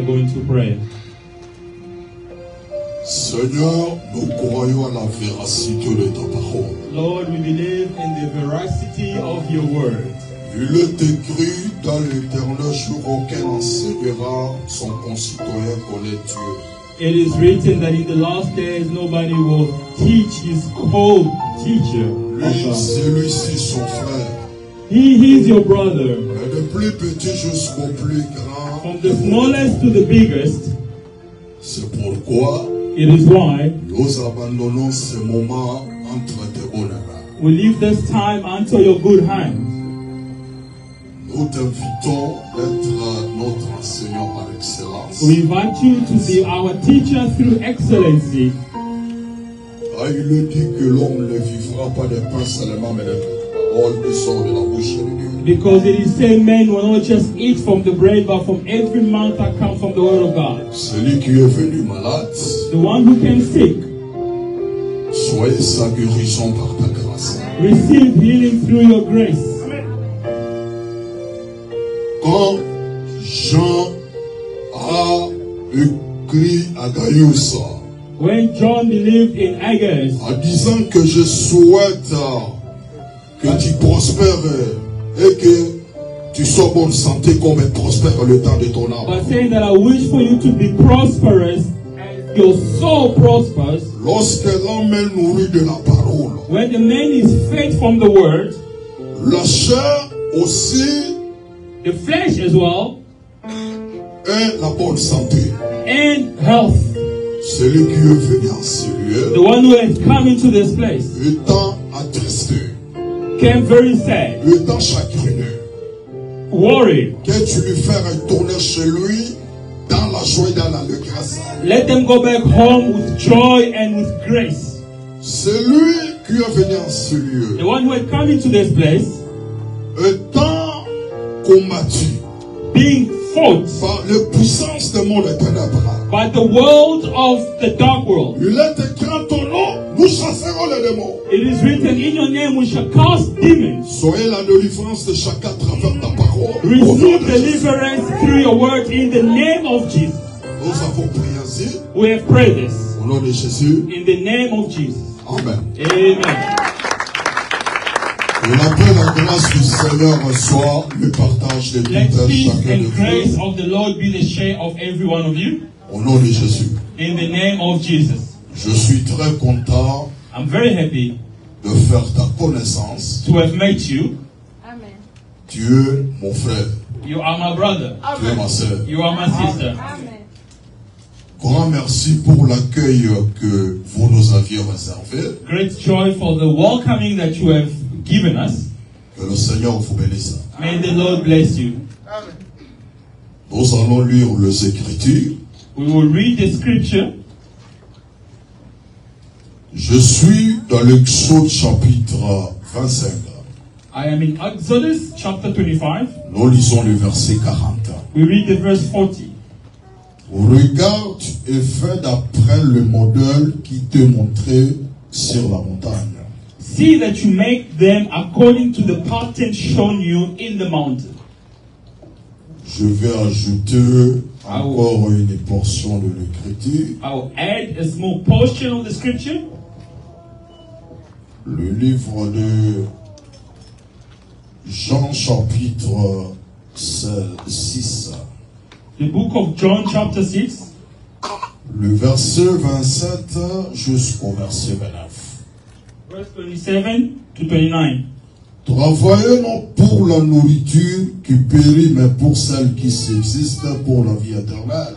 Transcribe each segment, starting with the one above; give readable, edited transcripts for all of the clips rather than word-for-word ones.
are going to pray. Seigneur, nous croyons à la véracité de ta parole. Lord, we believe in the veracity of your word. Il est écrit dans l'éternel jour auquel enseignera son concitoyen connaît Dieu. It is written that in the last days nobody will teach his co-teacher. Lui, celui-ci son frère. He is your brother. Et du plus petit jusqu'au plus grand. From the smallest to the biggest. C'est pourquoi it is why nous abandonnons ce moment entre tes bonnes mains. We leave this time unto your good hands. Nous t'invitons d'être notre enseignant par excellence. We invite you to be our teacher through excellency. Ah, il est dit que l'homme ne vivra pas de pain seulement, mais de paroles qui sortent de la bouche de Dieu. Because it is said, men will not just eat from the bread, but from every mouth that comes from the word of God. Celui qui est venu malade, the one who came sick, soyez sa guérison par ta grâce. Receive healing through your grace. Quand Jean a écrit à Gaius, when John believed in Agabus, en disant que je souhaite que tu prospères et que tu sois bonne santé comme prospère le temps de ton âme. But saying that I wish for you to be prosperous as your soul prospers. Lorsque l'homme est nourri de la parole, when the man is fed from the word, la chair aussi, the flesh as well, et la bonne santé. And health. Celui qui est venu en ce lieu, the one who has come into this place, étant attristé, came very sad, étant chagriné, worried, que tu lui fais retourner chez lui dans la joie et dans l'allégresse. Let them go back home with joy and with grace. Celui qui est venu en ce lieu, the one who had come into this place, étant combattu, being fought par les puissances du monde ténébreux, by the world of the dark world. Il est écrit en ton nom, nous chasserons les démons. It is written, in your name we shall cast demons. Soyez la délivrance de chacun à travers ta parole. Receive deliverance through your word in the name of Jesus. Nous avons prié ainsi. We have prayed this. Au nom de Jésus. In the name of Jesus. Amen. Amen. Et la paix, la grâce du Seigneur soit le partage de tout Let peace chacun de and grace of the Lord be the share of every one of you. Au nom de Jésus. In the name of Jesus. Je suis très content. I'm very happy de faire ta connaissance. To have met you. Amen. Tu es mon frère. You are my brother. Tu es ma sœur. You are my sister. Amen. Grand merci pour l'accueil que vous nous aviez réservé. Great joy for the welcoming that you have given us. Que le Seigneur vous bénisse. May the Lord bless you. Amen. Nous allons lire les Écritures. We will read the scripture. Je suis dans l'Exode chapitre 25. I am in Exodus chapter 25. Nous lisons le verset 40. We read the verse 40. Regarde et fais d'après le modèle qui t'est montré sur la montagne. See that you make them according to the pattern shown you in the mountain. Je vais ajouter encore une portion de l'écriture. I will add a small portion of the scripture. Le livre de Jean chapitre 6. The book of John chapter 6. Le verset 27 jusqu'au verset 29. Verse 27 to 29. Travaillez non pour la nourriture qui périt, mais pour celle qui subsiste pour la vie éternelle.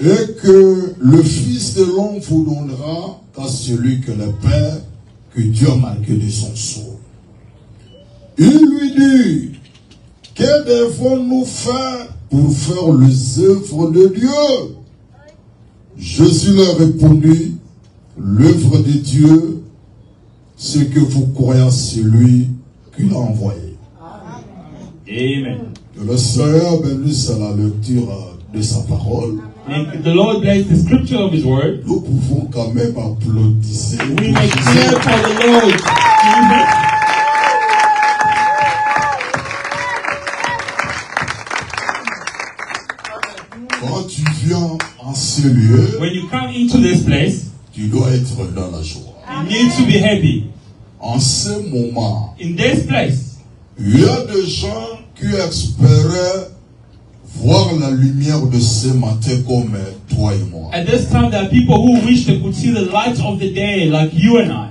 Et que le Fils de l'homme vous donnera à celui que le Père, que Dieu a marqué de son sceau. Il lui dit, que devons-nous faire pour faire les œuvres de Dieu? Jésus leur répondit, l'œuvre de Dieu, c'est que vous croyez en celui qu'il a envoyé. Amen. Que le Seigneur bénisse la lecture de sa parole. May the Lord bless the scripture of His word. Nous pouvons quand même applaudir. We may clap for the Lord. Amen. lieu, when you come into this place, tu dois être dans la joie. you need to be happy. En ce moment, In this place, il y a des gens qui espéraient voir la lumière de ce matin comme toi et moi. at this time, there are people who wish they could see the light of the day like you and I.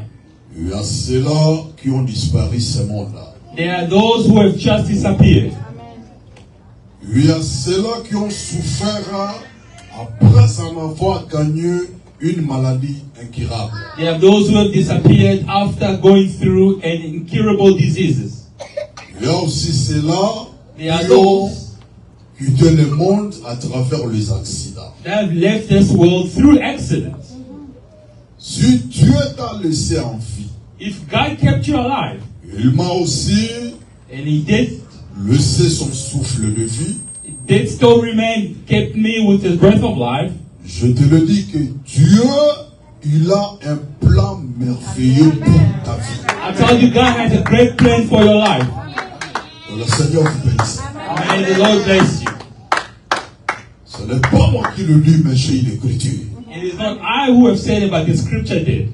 Il y a ceux-là qui ont disparu ce monde-là. There are those who have just disappeared. Il y a ceux-là qui ont souffert après en avoir gagné une maladie incurable. There are those who have disappeared after going through an incurable diseases. Il y a aussi ceux-là There are qui ont those quitté le monde à travers les accidents. that have left this world through accidents. Si Dieu t'a laissé en vie, If God kept you alive, il m'a aussi and He did laissé son souffle de vie. still remain, kept me with His breath of life, Je te le dis que Dieu, il a un plan merveilleux pour ta vie. I tell you, God has a great plan for your life. Que le Seigneur vous bénisse. May the Lord bless you. Ce n'est pas moi qui le dis, mais j'ai l'Écriture. It is not I who have said it, but the Scripture did.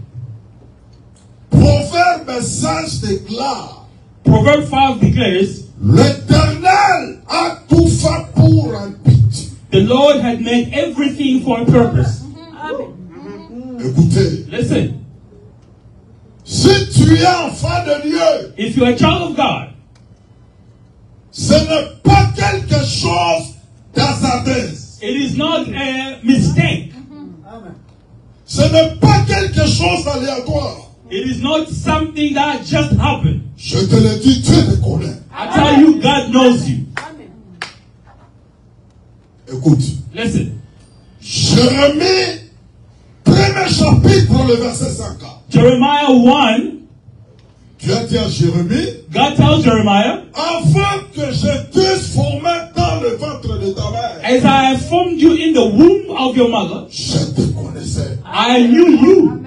Proverbe 5 déclare, Proverbs 5 declares, l'Éternel a tout fait pour un but. the Lord had made everything for a purpose. Écoutez, Listen, si tu es enfant de Dieu, if you're a child of God, ce n'est pas quelque chose d'hasardeux. it is not a mistake. Ce n'est pas quelque chose d'aléatoire. It is not something that just happened. Je te le dis, Dieu te connaît. I tell you, God knows you. Écoute, Listen, Jérémie, premier chapitre, le verset 54. Jeremiah 1, Dieu a dit à Jérémie, God tells Jeremiah, avant que je t'eusse formé dans le ventre de ta mère, as I have formed you in the womb of your mother, je te connaissais. I knew you.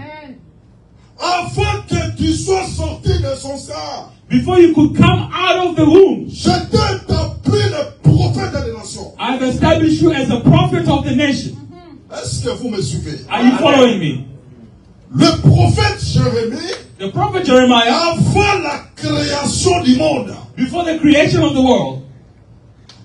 Avant que tu sois sorti de son sein, Before you could come out of the womb, je t'ai établi le prophète des nations. I have established you as a prophet of the nation. Est-ce que vous me suivez? Are you following me? Le prophète Jérémie, The prophet Jeremiah, avant la création du monde, before the creation of the world,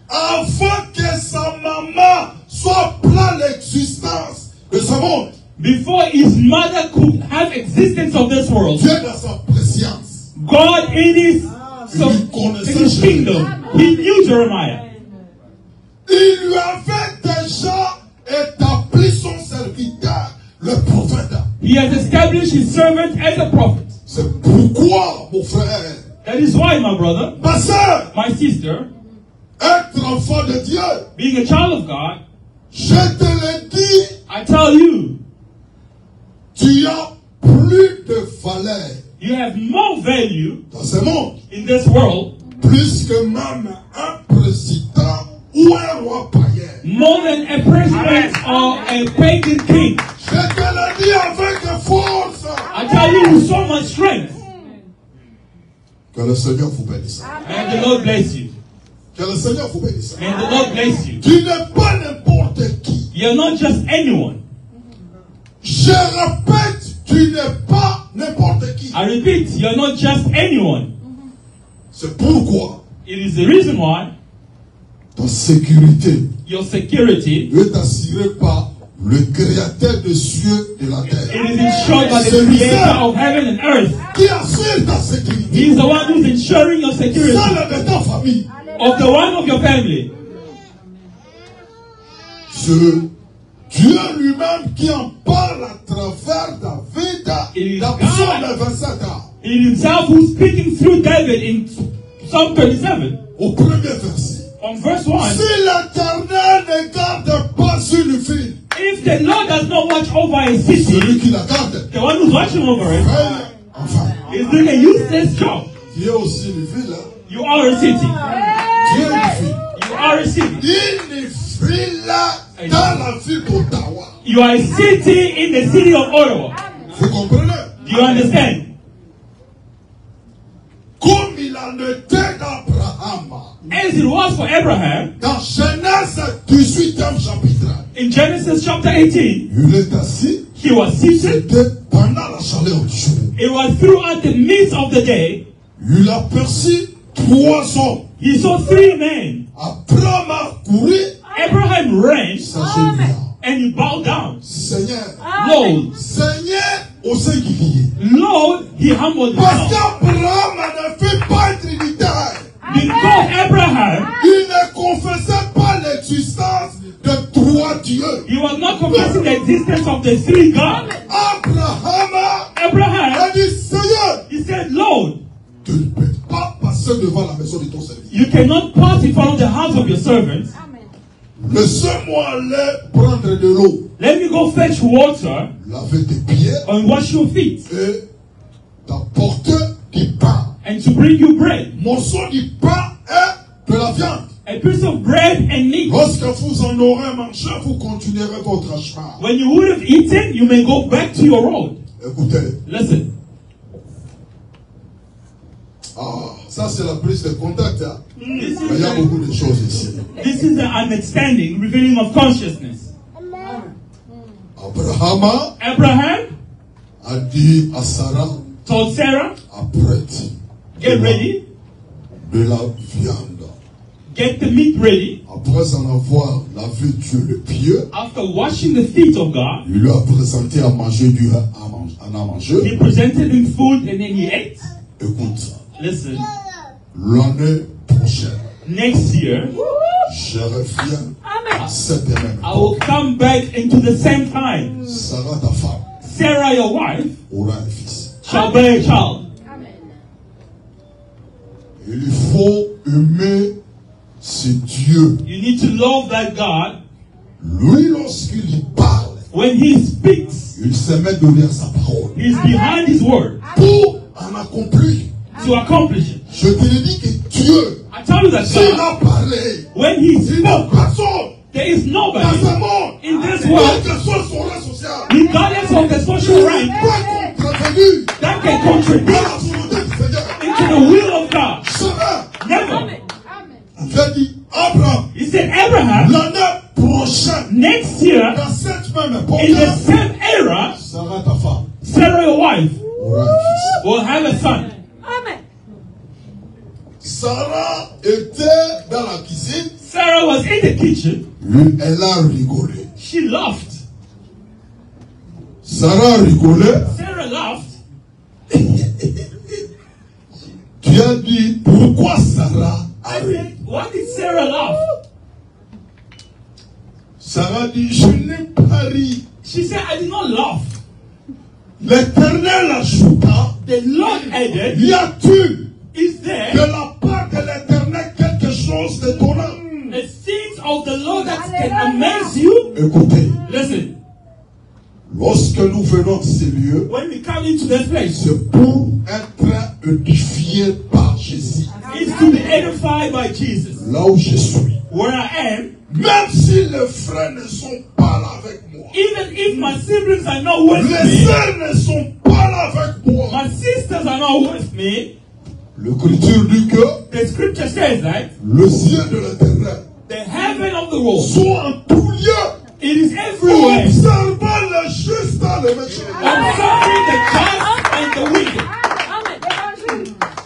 avant que sa maman soit plein l'existence de ce monde, before his mother could have existence of this world, Dieu dans sa préscience, God in his kingdom, He knew Jeremiah. il lui avait déjà établi son serviteur, le prophète. He has established his servant as a prophet. C'est pourquoi, mon frère, That is why, my brother, ma soeur, my sister, être enfant de Dieu, being a child of God, je te le dis, I tell you, tu as plus de valeur you have more value dans ce monde, in this world, plus que même un président ou un roi païen. more than a president or a pagan king. Je te le dis avec force. I tell you with so much strength. Que le Seigneur vous bénisse. May the Lord bless you. Que le Seigneur vous bénisse. May the Lord bless you. Tu n'es pas n'importe qui. You're not just anyone. Je répète, tu n'es pas n'importe qui. I repeat, you're not just anyone. C'est pourquoi It is the reason why ta sécurité your security est assurée par le créateur des cieux et de la terre. it is ensured by the creator of heaven and earth. Qui assure ta sécurité? He is the one who's ensuring your security, Celle de ta famille. of the one of your family. C'est Dieu lui-même qui en parle à travers David dans Psaume 27. It is himself who's speaking through David in Psalm 37. Au premier verset. On verse 1. Si l'Éternel ne garde pas une ville, If the Lord does not watch over a celui city, qui la garde, the one who's watching over it enfin, is doing a useless job. qui est aussi une ville, You are a city. qui est une ville. You are a city. Une ville dans la ville d'Ottawa. You are a city in the city of Ottawa. Vous comprenez? Do you understand? Comme il en était d'Abraham. As it was for Abraham, Dans Genèse 18e chapitre. In Genesis chapter 18, il est assis. he was seated. C'était pendant la chaleur du jour. It was throughout the midst of the day. Il aperçut 3 hommes. He saw 3 men. Abraham a couru, Abraham ran s'agenouilla. and he bowed down. Seigneur, Lord, Seigneur, au singulier. Lord, he humbled Parce himself. qu'Abraham ne fait pas trinitaire. Because Abraham, Il ne confessait pas l'existence de 3 dieux. he was not confessing the existence of the 3 gods. Abraham Abraham, a dit, Seigneur, he said, Lord, tu ne peux pas passer devant la maison de ton serviteur. you cannot pass in front of the house of your servants. Laissez-moi aller prendre de l'eau, Let me go fetch water laver tes pieds and wash your feet et t'apporter du pain. and to bring you bread. Morceau du pain et de la viande. A piece of bread and meat. Lorsque vous en aurez mangé, vous continuerez votre chemin. When you would have eaten, you may go back to your road. Écoutez. Listen. Ah, ça c'est la prise de contact. Hein? This Mais il y a beaucoup de choses ici. is the understanding, revealing of consciousness. Abraham a dit à Sarah, told Sarah, apprête get ready, de la viande. get the meat ready. Après en avoir lavé Dieu le pied, After washing the feet of God, il lui a présenté à manger du en a mangé. he presented him food and then he ate. Écoute, Listen, l'année prochaine, next year, je reviens à cette même I will come back into the same time. Sarah, ta femme, Sarah, your wife, aura un fils. shall bear a child. Il faut aimer ce Dieu. You need to love that God. Lui, lorsqu'il parle, When he speaks, il se met derrière sa parole he's behind his word pour en accomplir. to accomplish it. Je te le dis que Dieu, I tell you that s'il God, a parlé, when he il n'y a spoke, personne there is dans nobody ce monde, in this quel world, que soit son rang social, regardless of the social rank, pas contravenu that can à contradict la volonté du Seigneur. into the will of God. Jamais. Never. Il a dit, Abraham, He said, Abraham, l'année prochaine, next year, dans cette même époque, in the same era, Sarah, ta femme, Sarah, your wife, aura un fils. will have a son. Sarah était dans la cuisine. Sarah was in the kitchen. Elle a rigolé. She laughed. Sarah rigolait. Sarah laughed. Tu as dit, pourquoi Sarah a I ri? said, why did Sarah laugh? Sarah dit, je n'ai pas ri. She said, I did not laugh. L'Éternel ajouta, The Lord added, y a-t-il is de there la part de l'Éternel quelque chose d'étonnant? the things of the Lord that can amaze you? Écoutez, Listen, lorsque nous venons de ces lieux, when we come into this place, c'est pour être édifié par Jésus. it's to be edified by Jesus. Là où je suis. Where I am, Même si les frères ne sont pas là avec moi, even if my siblings are not with les me, sœurs ne sont pas là avec moi, my sisters are not with me, l'Écriture dit que the scripture says that le ciel de l'Éternel the heaven of the world, sont en tout lieu, it is everywhere, observant les justes et les méchants. observing the just and the wicked.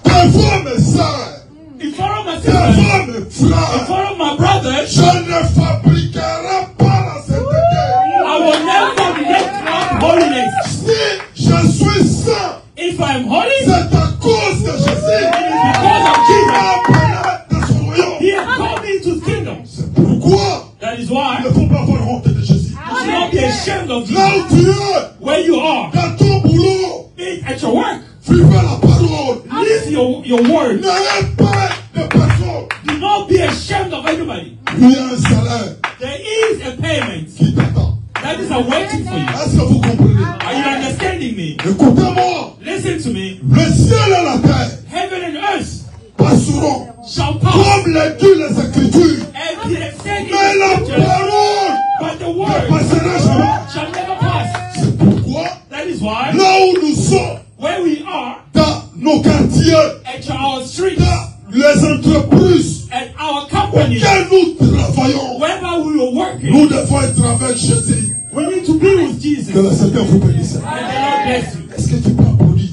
Devant mes sœurs, In front of my sisters, devant mes in frères, front of my brothers, je ne fabriquerai pas la sainteté. I will never make up holiness. Si je suis saint, If I am holy, c'est à cause de Jésus because of qui Jesus. m'a appelé de son royaume. He has called me into his kingdom. C'est pourquoi That is il why ne faut pas avoir honte de Jésus. you should not be ashamed of Là Jesus. où tu es, Where you are, dans ton boulot, be it at your work, vivez la parole. live your word. N'ayez pas de personne. Do not be ashamed of anybody. Il y a un salaire There is a payment qui t'attend. that is awaiting for you. Est-ce que vous comprenez? Are you understanding me? Écoutez-moi. Listen to me. Le ciel et la terre Heaven and earth passeront shall pass, comme les dit les Écritures. and it is said in Mais the la scriptures, parole but the ne word passera jamais. shall never pass. C'est pourquoi, That is why, là où nous sommes, where we are, dans nos quartiers, at our streets, dans les entreprises at our companies, auxquelles nous travaillons, wherever we we were working, nous devons être avec Jésus. we need to be with Jesus. Que le Seigneur vous bénisse. And the Lord bless you. Est-ce que tu peux applaudir?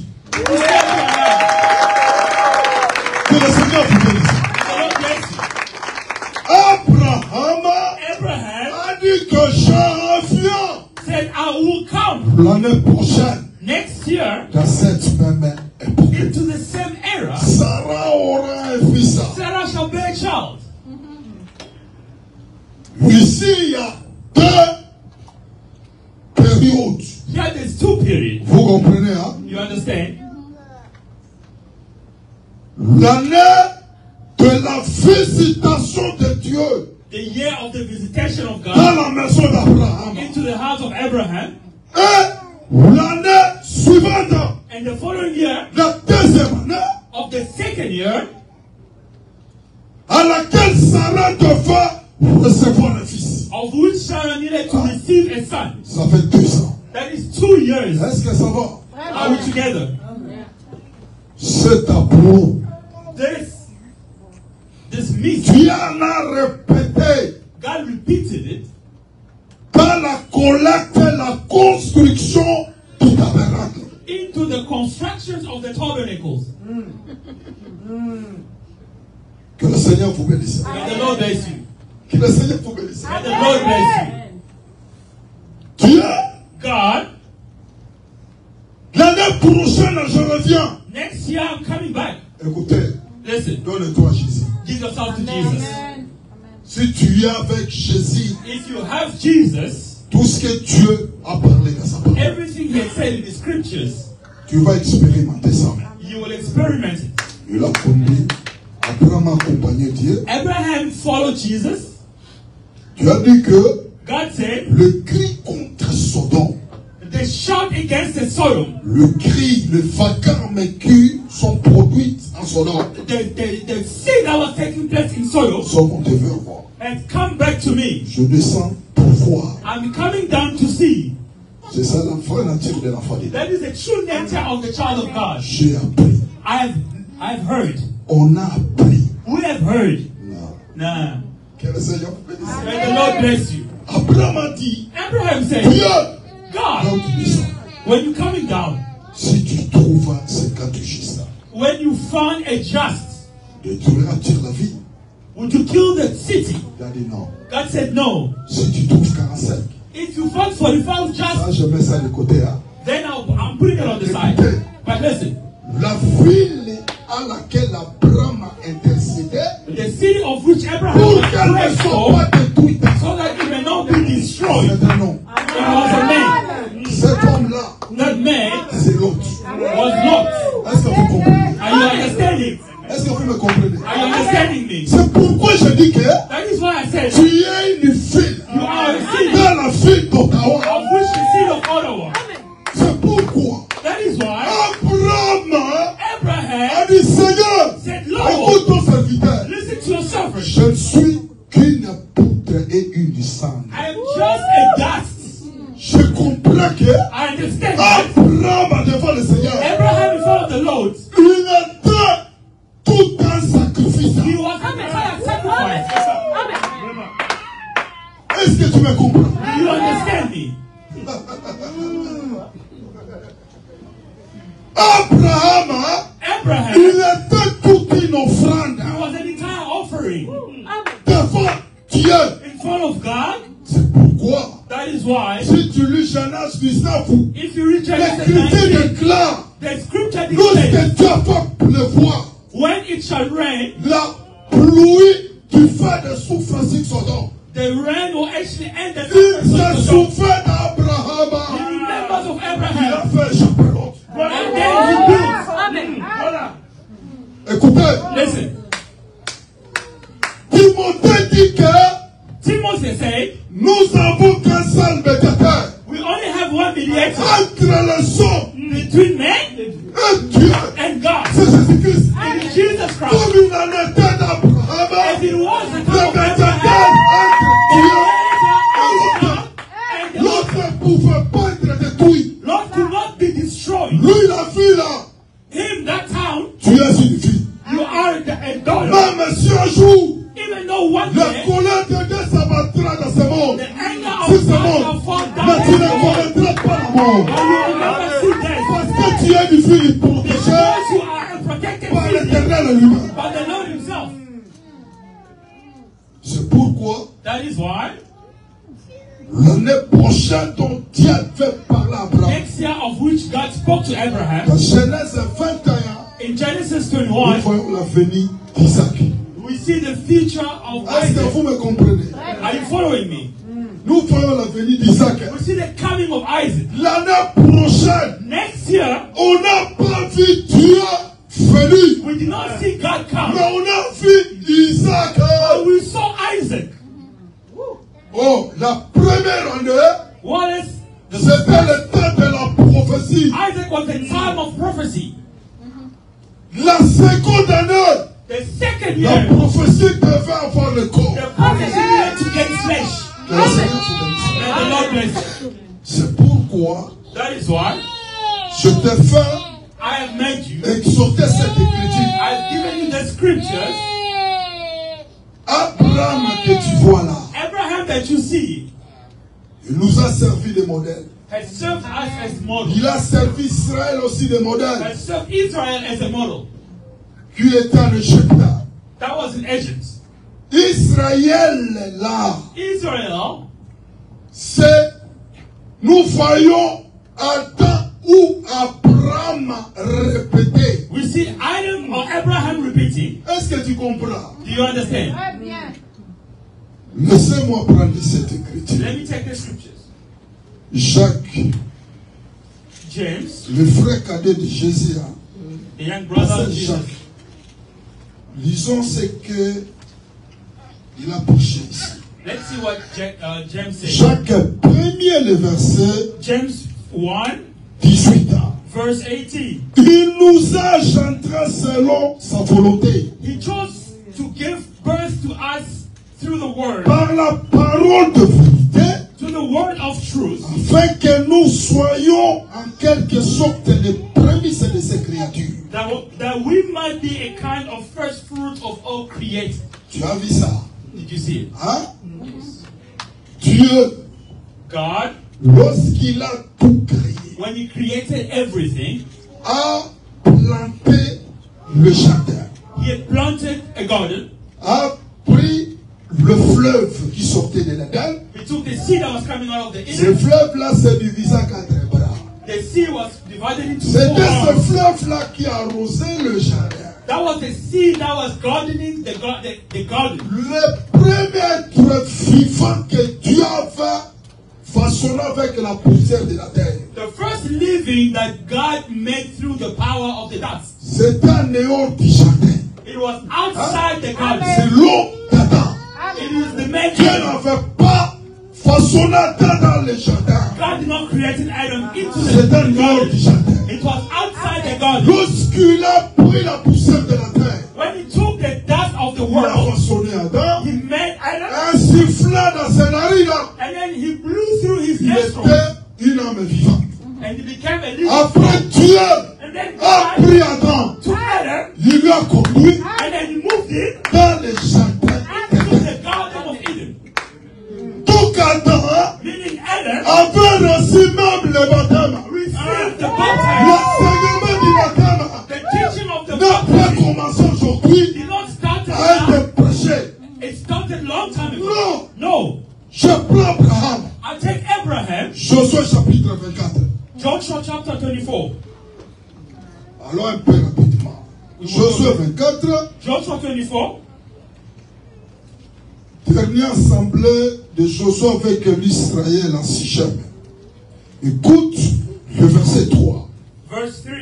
Que le Seigneur vous bénisse. The Lord bless you. Abraham Abraham a dit que je reviens said, I will come l'année prochaine next year dans cette même époque. into the same era. Sarah aura un fils. Sarah shall bear a child. Ici, il y a deux périodes. Here there's two periods. Vous comprenez, hein? You understand? L'année de la visitation de Dieu The year of the visitation of dans God la maison d'Abraham. into the house of Abraham. Et l'année suivante, And the following year la deuxième année, of the second year, à laquelle Sarah devait recevoir un fils. of which Sarah needed to receive a son. Ça fait 2 ans. That is 2 years. Est-ce que ça va? Are we together? Ce tableau, This myth, Dieu en a répété God repeated it dans la collecte et la construction du tabernacle. into the constructions of the tabernacles. Que le Seigneur vous bénisse. May the Lord bless you. Que le Seigneur vous bénisse. May the Lord bless you. Dieu, God, l'année prochaine, je reviens. next year I'm coming back. Écoutez, Listen, donne-toi à Jésus. give yourself to Jesus. Si tu es avec Jésus, If you have Jesus, tout ce que Dieu a parlé dans sa parole, everything he has said in the scriptures, tu vas expérimenter ça. you will experiment it. Il a conduit, Abraham a accompagné Dieu. Abraham followed Jesus. Tu as dit que God said, le cri contre Sodome, the shout against the Sodom, le cri, les vacarmes qui sont produits en Sodome, the sin that was taking place in Sodom sont mon devoir. has come back to me. Je descends pour voir. I'm coming down to see. C'est ça la vraie nature de l'enfant de Dieu. That is the true nature of the child of God. J'ai appris. I have heard. On a appris. We have heard. Non. Nah. Que le Seigneur vous bénisse. May the Lord bless you. Abraham a dit, Abraham said, Dieu, God, quand tu descends, when you're coming down, si tu trouves 50 justes, when you found a just, détruiras-tu la vie? would you kill the city? Il a dit non. God said no. Si tu trouves 45, If you found 45 just, ça je mets ça de côté. Hein. then I'm putting it on the side. But listen, La ville à laquelle Abraham a intercédé, the city of which Abraham pour was qu'elle ne prayed soit for, pas détruite, so that it may not be destroyed, c'est un nom. it was a man. Cet homme-là, That man c'est l'autre. was Lot. Est-ce que vous comprenez? Are you understanding? Est-ce que vous me comprenez? Are you understanding me? C'est pourquoi je dis que That is why I said, tu es une ville you are a city dans la ville d'Ottawa. of which the city of Ottawa. C'est pourquoi That is why Abraham Abraham a dit, Seigneur, said, Lord, écoute ton serviteur. listen to your servant. Je ne suis qu'une poutre et une cendre. I am just a dust. Je comprends que I understand that Abraham devant le Seigneur, Abraham before the Lord, il était tout un sacrifice. he was a entire sacrifice. Est-ce que tu me comprends? Do you understand me? Abraham, il Abraham, était toute une offrande he was an entire offering devant Dieu. in front of God. C'est pourquoi, That is why, si tu lis Genèse 19, if you read Genesis l'Écriture 19, déclare, the scripture declares, lorsque Dieu fait pleuvoir, when it shall rain, la pluie du feu de souffrance sur Sodome, the rain will actually end the il s'est sacrifice of souffert d'Abraham. the members of Il a Abraham. fait échapper l'autre. And then he built. Voilà. Écoutez, Listen, Timothée dit que Timothy said, nous avons qu'un seul médiateur we only have one mediator entre les hommes between men et Dieu. and God. C'est Jésus-Christ. It is Jesus Christ. Comme il en était d'Abraham, As it was the le time of médiateur Abraham, entre Dieu et l'autre. L'autre ne pouvait pas être détruit. Lord could not be destroyed. Lui, la ville là, Him, that town, tu es une ville. you are a daughter. Même si un jour, Even though one la day colère de Dieu s'abattra dans lui-même. but the Lord himself. C'est pourquoi That is why l'année prochaine dont Dieu fait parler à Abraham, next year of which God spoke to Abraham, dans Genèse 21, in Genesis nous 21, voyons l'avenir d'Isaac. we see the future of Est-ce que Isaac. vous me comprenez? Are you following me? Nous voyons l'avenir d'Isaac. We see the coming of Isaac. L'année prochaine, Next year, on n'a pas vu Dieu venir, we did not see God come, mais on a vu Isaac. but we saw Isaac. Oh, la première année, What is the c'était le temps de la prophétie. Isaac was the time of prophecy. La seconde année, The second la year, prophétie devait avoir le corps. the prophecy needed to get flesh. Que le Seigneur vous bénisse. And the Lord bless you. C'est pourquoi That is why je te fais I have made you. exhorter cette écriture. I've given you the scriptures. Abraham que tu vois là, Abraham that you see il nous a servi de modèle. has served us as model. Il a servi Israël aussi de modèle. Has served Israel as a model. Qui était en Égypte. That was in Egypt. Israël là, Israel, c'est, nous voyons un temps où Abraham répétait. we see Adam or Abraham repeating. Est-ce que tu comprends? Do you understand? Laissez-moi prendre cette écriture. Let me take the scriptures. Jacques, James, le frère cadet de Jésus, the young brother of Jesus. Jacques. Lisons ce que il a prêché ici. Let's see what James says. Jacques 1er, le verset James 1, 18 ans. verse 18. Il nous a engendrés selon sa volonté, He chose to give birth to us through the word, par la parole de vérité, to the word of truth, afin que nous soyons en quelque sorte les prémices de ces créatures. that we might be a kind of first fruit of all created. Tu as vu ça? Did you see it? Hein? Dieu, God, lorsqu'il a tout créé, when he created everything, a planté le jardin, he had planted a garden. a pris le fleuve qui sortait de l'Éden. He took the seed that was coming out of the Ce Eden. fleuve-là s'est divisé en 4 bras. The sea was divided into C'était four ce arms. fleuve-là qui arrosait le jardin. That was the seed that was gardening the garden. Le premier être vivant que Dieu avait façonné avec la poussière de la terre, The first living that God made through the power of the dust. c'était en dehors du jardin. It was outside the garden. C'est l'eau d'Adam. It is the Dieu making. n'avait pas façonné Adam dans le jardin. God did not create Adam into C'était en the dehors garden. du jardin. It was outside the garden. Lorsqu'il a pris la poussière de la terre, When he took the dust of the il a world, façonné Adam, he made Adam, en sifflant dans ses narines, and then he blew through his il nostrils, était une âme vivante. and he became a living Après Dieu And then a God pris Adam, took Adam, il lui a conduit and then he moved it dans le jardin. into the garden of Eden. Donc Adam Meaning Adam avait reçu même le baptême. received the baptism. L'enseignement du baptême The teaching of the n'a pas baptism commencé aujourd'hui did not start à now. être prêché. It started long time ago. Non, No. je prends Abraham. I take Abraham, Josué chapitre 24. Joshua chapter 24. Allons un peu rapidement. Josué 24, Joshua 24, dernière assemblée de Josué avec l'Israël en Sichem. Écoute le verset 3. verse 3.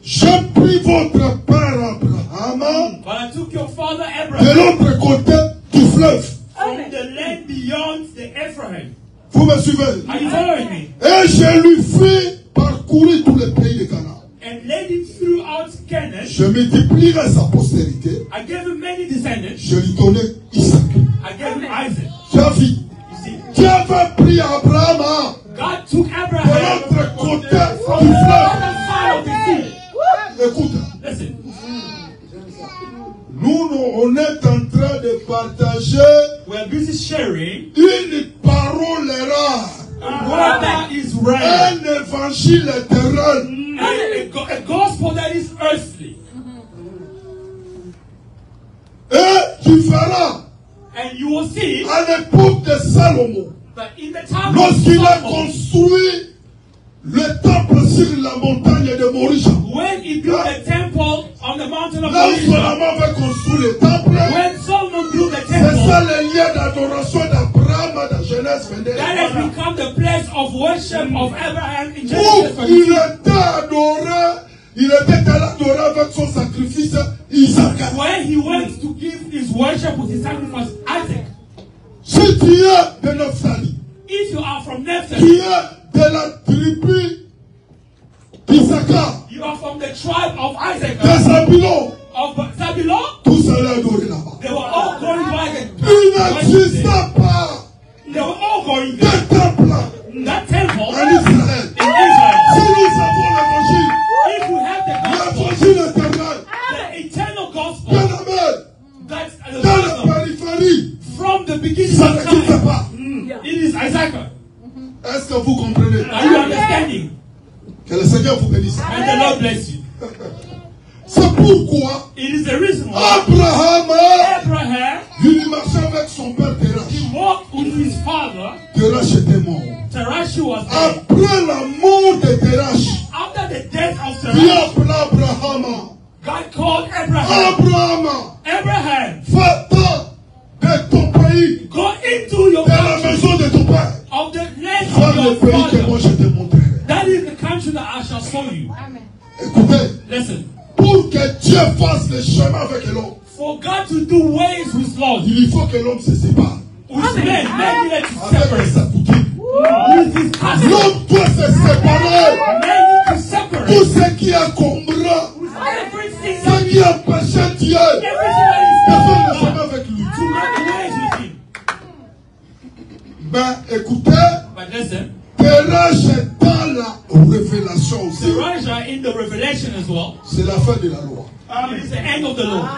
J'ai pris votre père Abraham But I took your father de Abraham l'autre côté du fleuve. from the land beyond the Ephraim. Vous me suivez? Are you following me? Et je lui fis parcourir tous les pays de Canaan. And led him throughout Canaan. Je multiplierai sa postérité. I gave him many descendants. Je lui donnai Isaac. I gave him Isaac. Tu as vu? You see, Dieu avait pris Abraham God took de Abraham l'autre côté from du the fleuve. other side of the sea. Écoute, Listen, nous, on est en train de partager we are busy sharing une parole rare. a word that is rare. Un évangile éternel. A gospel that is earthly. de Salomon, But in the time of lorsqu'il a Solomon, construit le temple sur la montagne de Morisha, when he built the temple on the mountain of là où Moriah, Salomon avait construit le temple, when Solomon built the c'est ça temple, le lieu d'adoration d'Abraham dans Genèse 22. that has become the place of worship of Abraham in Où Genesis il 22. était adoré, il était allé adorer avec son sacrifice Isaac. Where he went to give his worship with his sacrifice Isaac. Si tu es de Naphtali, If you are from tu Naphtali, es de la tribu d'Issachar, you are from the tribe of Isaac, de Zabulon, of Zabulon, tous allaient adorer là-bas. they were all going to Isaac. Il n'existe pas They were all going de there. temple That temple en Israël. in Israel. Si nous avons l'évangile, If you have the gospel, l'évangile éternel, the eternal bien gospel, aimé, that's the dans la gospel périphérie, from the beginning ça of ne quitte time. pas. It is Isaac. Est-ce que vous comprenez? Are you understanding? Que le Seigneur vous bénisse. And the Lord bless you. C'est pourquoi It is the reason why Abraham, Abraham, il marchait avec son père Terach. he walked with his father. Terach était mort. Terashi was dead. Après la mort de Terach, After the death of il Terashi, appela Abraham. God called Abraham. Abraham, Abraham, va-t'en de ton pays, go into your de la country, maison de ton père. of the land Vois of le your pays que moi father. je te montrerai. That is the country that I shall show you. Écoutez, Listen, pour que Dieu fasse le chemin avec l'homme, for God to do ways with Lord, il faut que l'homme se sépare with men needed to avec separate. sa coutume. With his cousin, L'homme doit se séparer. men need to separate. Tout ce qui encombra, Everything ce that qui empêchait Dieu de faire le chemin avec lui. to make ways with him. Ben écoutez, But listen, Terach est dans la révélation aussi. Elijah in the revelation as well, C'est la fin de la loi. it is the end of the law.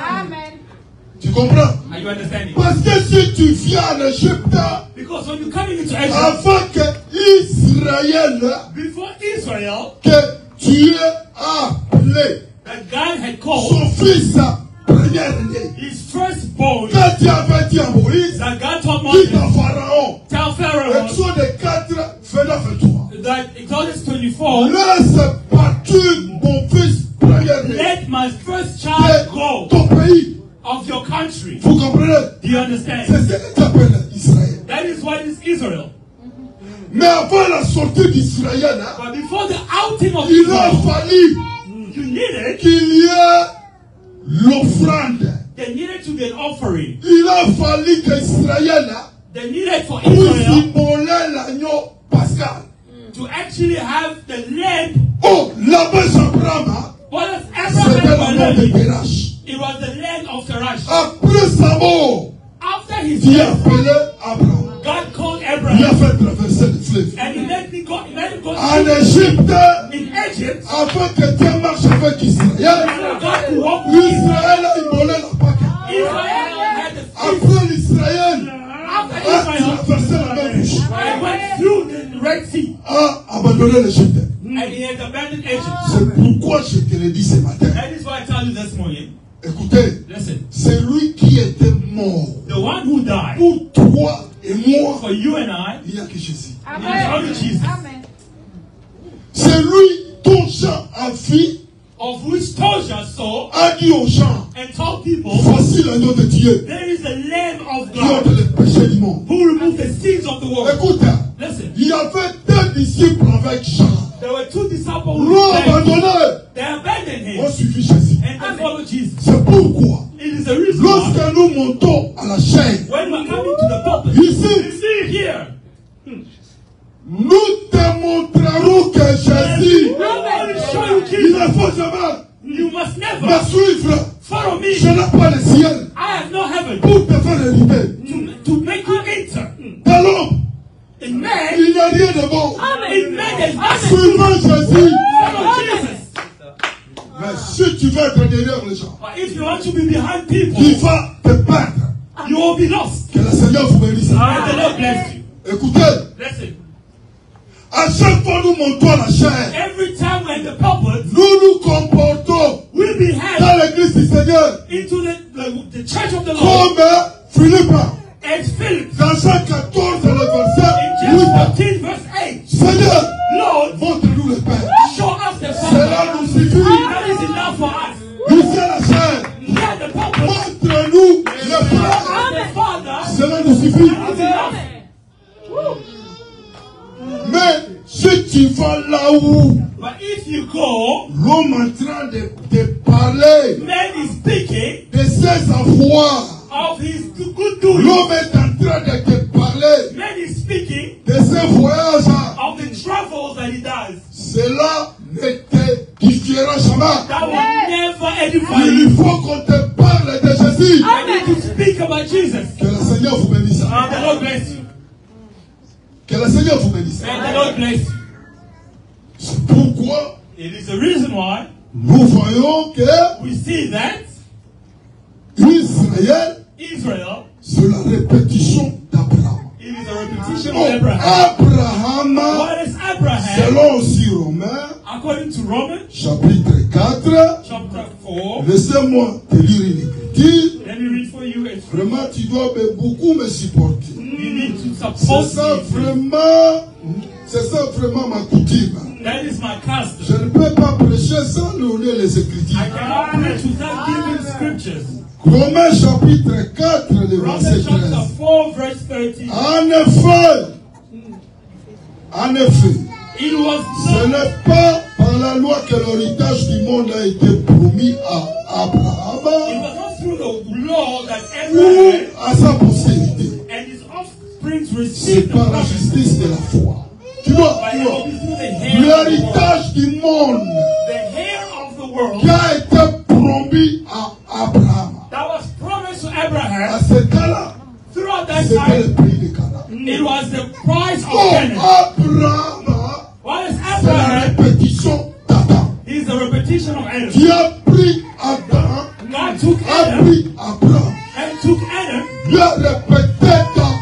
Tu comprends? Are you understanding? Parce que si tu viens en Égypte, Because when you're coming into Egypt, avant que Israël, before Israel, que Dieu a appelé that God had called son fils premier-né, his firstborn, quand Dieu avait dit à Moïse, that God told dit à Moses, Pharaon, tell Pharaoh Exode 4, 29-23, that Exodus 24, laisse partir mon fils premier-né let my first child de go ton pays. of your country. Vous comprenez? Do you understand? C'est ce qu'il appelle Israël. That is what is Israel. Mais avant la sortie d'Israël, hein, But before the outing of il a Israel, fallu you needed, qu'il y ait l'offrande. there needed to be an offering. Il a fallu qu'Israël, hein, They needed for pour Israel symboler l'agneau pascal. to actually have the lamb. Oh, là-bas, Abraham, hein, What does c'était la Abraham mort de learn? Terach. It was the land of Terash. Après sa mort, After his Dieu a death, appelé Abraham. God called Il a Abraham fait traverser le fleuve. and he let him go En Égypte, in Egypt. avant que Dieu marche avec Israël, And God could walk with Israel. l'Israël a immolé la Pâque. Israel had the feast. Après l'Israël, After a traversé la mer Israel, Rouge, I went through the Red Sea a abandonné l'Égypte. and he had abandoned Egypt. C'est pourquoi je te le dis ce matin. That is why I tell you this morning. Écoutez, Listen, c'est lui qui était mort the one who died pour toi et moi. for you and I Il n'y a que Jésus. is only Jesus, C'est lui dont Jean a vu, of which Tosha saw a dit aux gens, and told people, voici l'agneau de Dieu there is the Lamb of qui ôte God les péchés du monde. who removed the sins of the world. Écoute, Listen, il y avait deux disciples avec Jean. there were two disciples who L'ont died. abandonné. They abandoned On him suivi Jésus. and they followed Jesus. C'est pourquoi, It is the reason why lorsque nous montons à la chaîne, when we're coming to the pulpit, ici, you see here, nous te montrerons que Jésus, I want to show you il ne Jesus. faut jamais You must me never suivre. follow Je me. n'ai pas le ciel I have no heaven pour te faire hériter. to make you enter. De l'homme, In man, il n'y a rien de bon. in man there's nothing. Suivant Jésus. Follow Jesus. Mais si tu veux être derrière les gens, But if you want to be behind people, tu vas te perdre. you will be lost. Que le Seigneur vous bénisse. And the Lord bless you. Écoutez, Listen, à chaque fois nous montons à la chaîne, every time we're in the pulpit, nous nous comportons we'll be had dans l'église du Seigneur into the church of the Lord comme Philippe. as Philip. Dans Jean 14, suffit. That is enough for us. Ici la chair. Here the purpose. Montre-nous le Père. The Father. Cela nous suffit. That is enough. Mais si tu vas là où But if you go, l'homme est en train de parler man is speaking de ses avoirs, of his good doing. l'homme est en train de te parler Man is speaking de ses voyages, of the travels that he does. cela ne t'édifiera jamais. That will never edify Il you. faut qu'on te parle de Jésus. I need to speak about Jesus. Que le Seigneur vous bénisse. And the Lord bless you. Que le Seigneur vous bénisse. And the Lord bless you. C'est pourquoi It is the reason why nous voyons que we see that Israël, Israel, c'est la répétition d'Abraham. it is a repetition Oh, of Abraham. Abraham, What is Abraham? selon aussi Romains, According to Romans chapitre 4, chapter 4, laissez-moi te lire une écriture. let me read for you. It's Vraiment, tu dois beaucoup me supporter. you need to C'est support ça me. vraiment ma coutume. That is my custom. Je ne peux pas prêcher sans donner les écritures. I cannot preach without giving scriptures. Romains chapitre 4, le verset Romans chapter 13. 4, verse 13. En effet, It was ce not n'est pas par la loi que l'héritage du monde a été promis à Abraham It was not through the law that ou Abraham à sa postérité. and his offspring C'est received the par la promise, justice de la foi. Tu vois, but it will be through the hair of the world. l'héritage du monde The hair of the world qui a été promis à Abraham. that was promised to À Abraham ce cas-là, throughout that c'était time. le pays de Canaan. It was the price of Oh, Canaan. Abraham, What is c'est la Abraham? répétition d'Adam. He is the repetition of Adam. Qui a pris Adam, God took a Adam pris Abraham, and took Adam l'a répété dans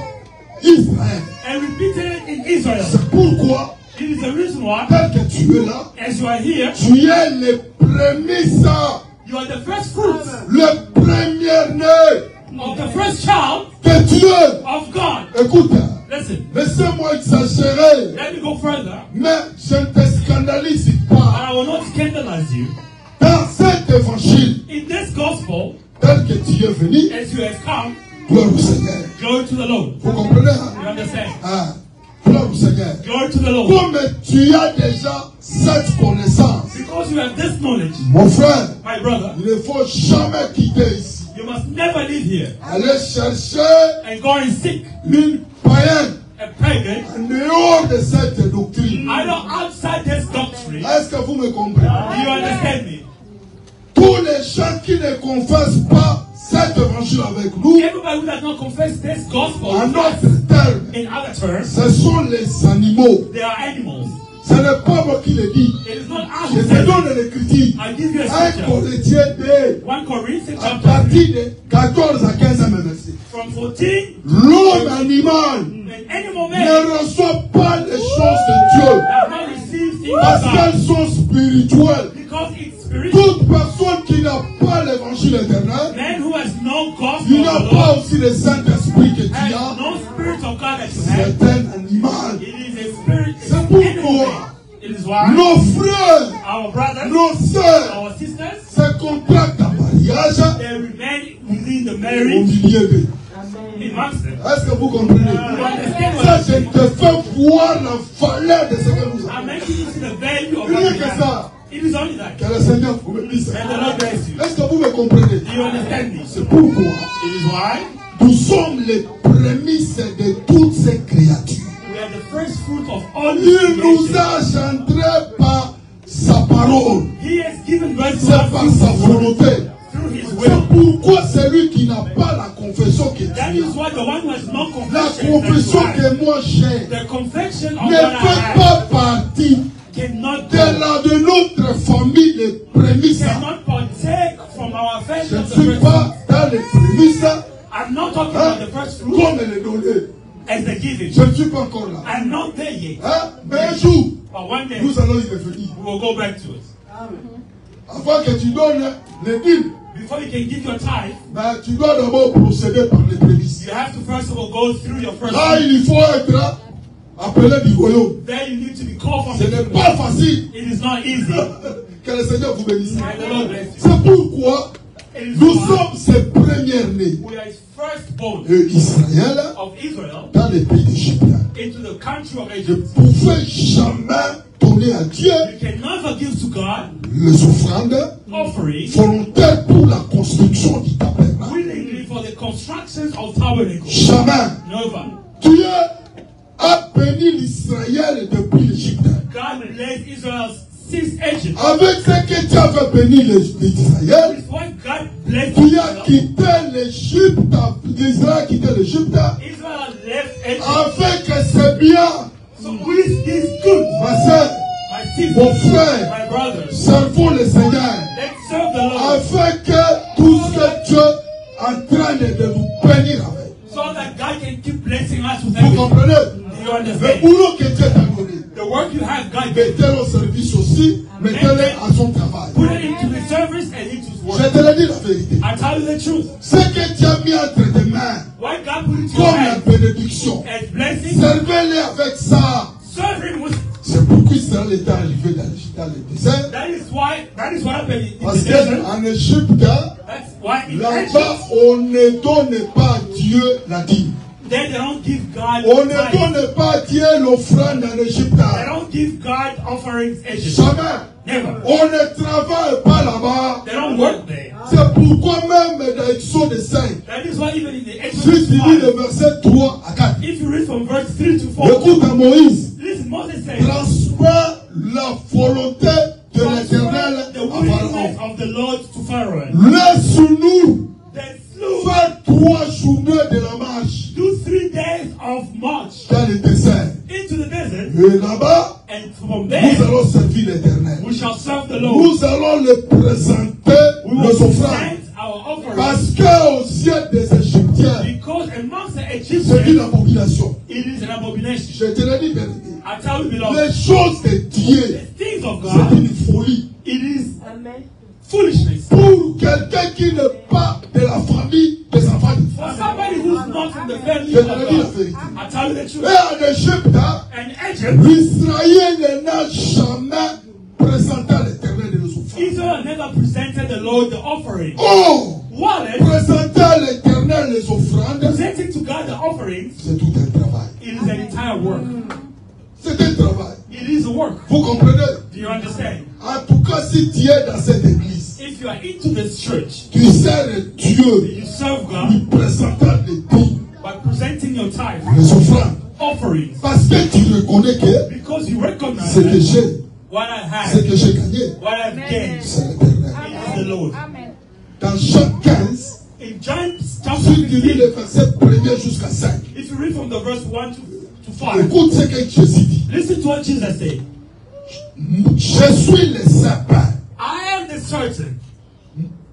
Israël. and repeated it in Israel. C'est pourquoi, It is the reason why, tel que tu es là, as you are here, tu es le prémisse, you are the first fruits le premier-né of the first child de Dieu. of God. Écoute, Listen, laissez-moi exagérer, let me go further, mais je ne te scandalise and pas. I will not scandalize you. Dans cet évangile, In this gospel, tel que tu es venu, as you have come, gloire au Seigneur. glory to the Lord. Vous comprenez? You understand? Ah, gloire au Seigneur. Glory to the Lord. Comme tu as déjà cette connaissance, Because you have this knowledge, mon frère, my brother, il ne faut jamais quitter ici. you must never leave here Allez chercher and go and seek une païenne a pagan, en dehors de cette doctrine. either outside this doctrine. Est-ce que vous me comprenez? Do you understand me? Tous les gens qui ne confessent pas cet évangile avec nous, Everybody who does not confess this gospel, en d'autres termes, in other terms, ce sont les animaux. they are animals. Ce n'est pas moi qui le dis. It is not us Je who te say donne it. l'écriture. I give you a 1 scripture. Corinthiens 2, 1 Corinthians à chapter 3, partir de 14 à 15 verset. from 14, L'homme animal an animal man ne reçoit pas les choses de Dieu has not received things parce of God qu'elles sont spirituelles. because it's spiritual. Toute personne qui n'a pas l'évangile éternel, Man who has no gospel il of n'a the pas Lord aussi le Saint-Esprit que tu has as. no spirit of God that you have. C'est un animal. It is a spirit. It's C'est an pourquoi animal man. It is why nos frères, our brothers, nos sœurs our sisters, se contractent en mariage they remain within the au marriage milieu d'eux. amongst them. Est-ce que vous comprenez? You understand what Ça, I'm je saying? te fais voir la valeur de ce que nous I'm avons. making you see the value of Rien what we que have. ça. It is only that. Que le Seigneur vous bénisse. And the Lord bless you. Est-ce que vous me comprenez? Do you understand me? C'est pourquoi It is why nous sommes les prémices de toutes ces créatures. we are the first fruit of all Il these nous creation. a engendrés par sa parole. He has given birth to C'est us par sa volonté. through His C'est will. pourquoi celui qui n'a pas la confession que tu That as, is why the one who has no la confession, confession that you have, que moi j'ai, the confession of ne what I fait have pas partie cannot de notre famille les prémices. cannot partake from our Je family ne of the suis first pas fruit. dans les prémices I'm not talking hein, about the first fruit comme les données. as the giving. Je ne suis pas encore là. I'm not there yet. Hein? Mais un jour, But one day nous allons y revenir. we will go back to it. Avant que tu donnes les dîmes, Before you can give your tithe, ben, tu dois d'abord procéder par les prémices. you have to first of all go through your first Là, fruit. il faut être appelé du royaume. Then you need to be called from Ce n'est pas facile It is not easy Que le Seigneur vous bénisse. May the Lord bless you. C'est pourquoi It is nous why sommes ses premiers-nés. we are his firstborn Israël of Israel dans les pays d'Égypte into the country of ne Egypt. pouvait jamais donner à Dieu You can never give to God les offrandes offering volontaires pour la construction du tabernacle. willingly for the constructions of tabernacle. Jamais. Never. Dieu a béni l'Israël depuis l'Égypte. God blessed Israel since Egypt. Avec ce que Dieu avait béni l'Israël, It's why God blessed Dieu a Israel. quitté l'Égypte, l'Israël a quitté l'Égypte, Israel left Egypt. afin que c'est bien, So with this good, ma soeur, my mon sister, frère, my brothers, servons le Seigneur, let's serve the Lord afin que tout ce que Dieu est en train de nous bénir avec. so that God can keep blessing us with Vous everything. comprenez? Do you Le understand? boulot que Dieu t'a donné, The work you have, God gave. mettez-le au service aussi, mettez-le à son travail. Put it into the service and into his Je work. te le dis la vérité. I tell you the truth. Ce que Dieu a mis entre tes mains, Why God put it in your comme la hands bénédiction, as blessing, servez-les avec ça. serve him with. C'est pourquoi Israël est arrivé dans le désert. That is what happened in Parce the desert. qu'en Égypte, That's why in là-bas, Egypt, on ne donne pas à Dieu la dîme. they don't give God On ne tithes. donne pas à Dieu l'offrande en Égypte. They don't give God offerings in Egypt. Jamais. Never. On ne travaille pas là-bas. They don't work there. C'est pourquoi même dans Exode 5, That is why even in the si Exodus tu lis le 5, verset 3 à 4, if you read from verse 3 to 4, écoute à Moïse, listen, Moses said, transmet la volonté de l'Éternel the à willingness Pharaon. of the Lord to Pharaoh. Laisse-nous They slew, faire 3 journées de la marche do 3 days of march dans le désert. into the desert, Et là-bas, and from nous there allons servir l'Éternel. we shall serve the Lord. Nous allons le présenter We will les offrandes. present our offerings Parce qu'aux yeux des Égyptiens, because amongst the c'est une Egyptians abomination. it is an abomination. Je te le dis, vérité. I tell you, beloved, Les choses de Dieu, the things of c'est God, une folie. it is foolishness. Pour quelqu'un qui n'est pas de la famille des enfants de For somebody who's not from the family Je of te le dis la God, vérité. I tell you the truth. Et en Égypte, And Egypt, l'Israël n'a jamais présenté à l'Éternel de nos offrandes. Israel never presented the Lord the offering. Oh! Wallet, Présenter à l'Éternel les offrandes, presenting to God the offerings, c'est tout un travail. it is an entire work. C'est un travail. It is a work. Vous comprenez? Do you understand? En tout cas, si tu es dans cette église, If you are into this church, tu sers Dieu you serve lui God présentant les dîmes, by presenting your tithe, les offrandes. offerings, Parce que tu reconnais que because you recognize ce que that j'ai, what I ce have, que j'ai gagné, what I've gained, c'est l'Éternel. it is the Lord. Dans Jean 15, In John si chapter tu lis 15, le verset 1er jusqu'à 5, if you read from the verse 1 to 5, écoute ce que Jésus dit. listen to what Jesus said. Je suis le sapin. I am the certain.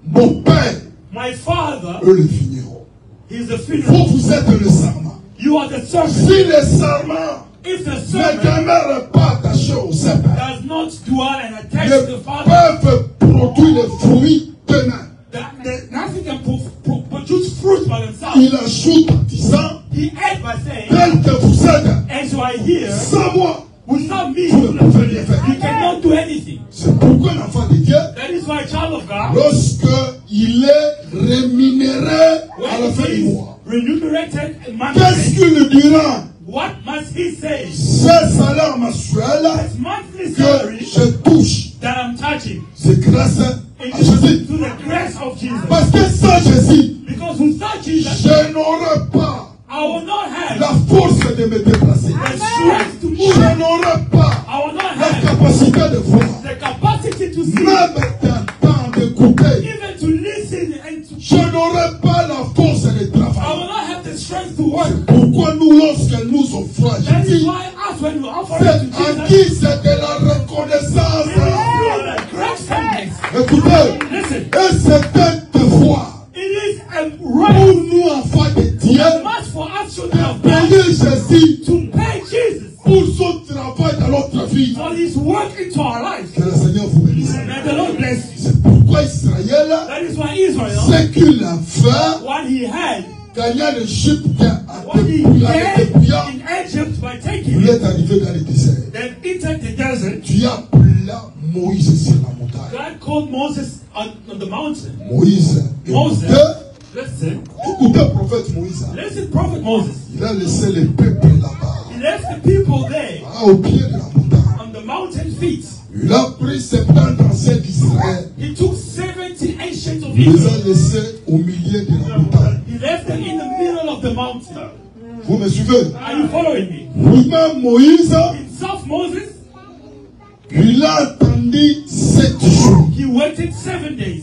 Mon Père My Father est le vigneron. is the funeral. Vous êtes le serment. You are the servant. Si le serment If the ne servant demeure pas attaché au sapin, does not dwell and attach ne to the Father, peuvent produire les fruits d'eux-mêmes. nothing can produce fruit by themselves. Il ajoute en disant, He ate by saying, tel que vous êtes, as you are here, sans moi, without me, vous ne pouvez rien faire. you cannot do anything. C'est pourquoi l'enfant de Dieu, That is why a child of God, lorsque il est rémunéré à la when fin he du is mois, remunerated qu'est-ce monthly, qu'il dira? what must he say? Ce salaire mensuel His monthly que salary je touche, that I'm touching c'est grâce à is Jésus. to the grace of Jesus. Parce que sans Jésus, Because without Jesus, je n'aurai pas I will not have la force de me déplacer. the strength to Je move. n'aurai pas I will not la have capacité de voir. the capacity to see, Même d'entendre, d'écouter. even to listen and to. Je n'aurai pas la force de I will travailler. not have the strength to work. Pourquoi nous, lorsque nous offrons à That is Jésus, why us when we offer c'est it to en Jesus, qui c'est de la reconnaissance. through the gratefulness. Écoutez, Listen, et c'est un devoir it is a pour right, nous, enfants de Dieu, a must for us children of de God payer Jésus to pay Jesus pour son travail dans notre vie. for His work into our lives. Que le Seigneur vous bénisse. May the Lord bless you. C'est pourquoi Israël, That is why Israel, ce qu'il a fait, what he had, gagnant l'Égypte en what he dépouillant, gained in Egypt by taking il it, est arrivé dans le désert. then entered the desert. Tu appelles Moïse sur la montagne. called Moses on the mountain. Moïse, Moses, écoutez, listen, écoutez le prophète Moïse. listen, Prophet Moses. Il a laissé les peuples là-bas, He left the people there au pied de la montagne. on the mountain feet. Il a pris 70 anciens d'Israël. He took 70 ancients of Il les a Israel. laissés au milieu de la montagne. He left them in the middle of the mountain. Vous me suivez? Are you following me? Lui-même, Moïse, Himself, Moses, il a attendu 7 jours. he waited 7 days.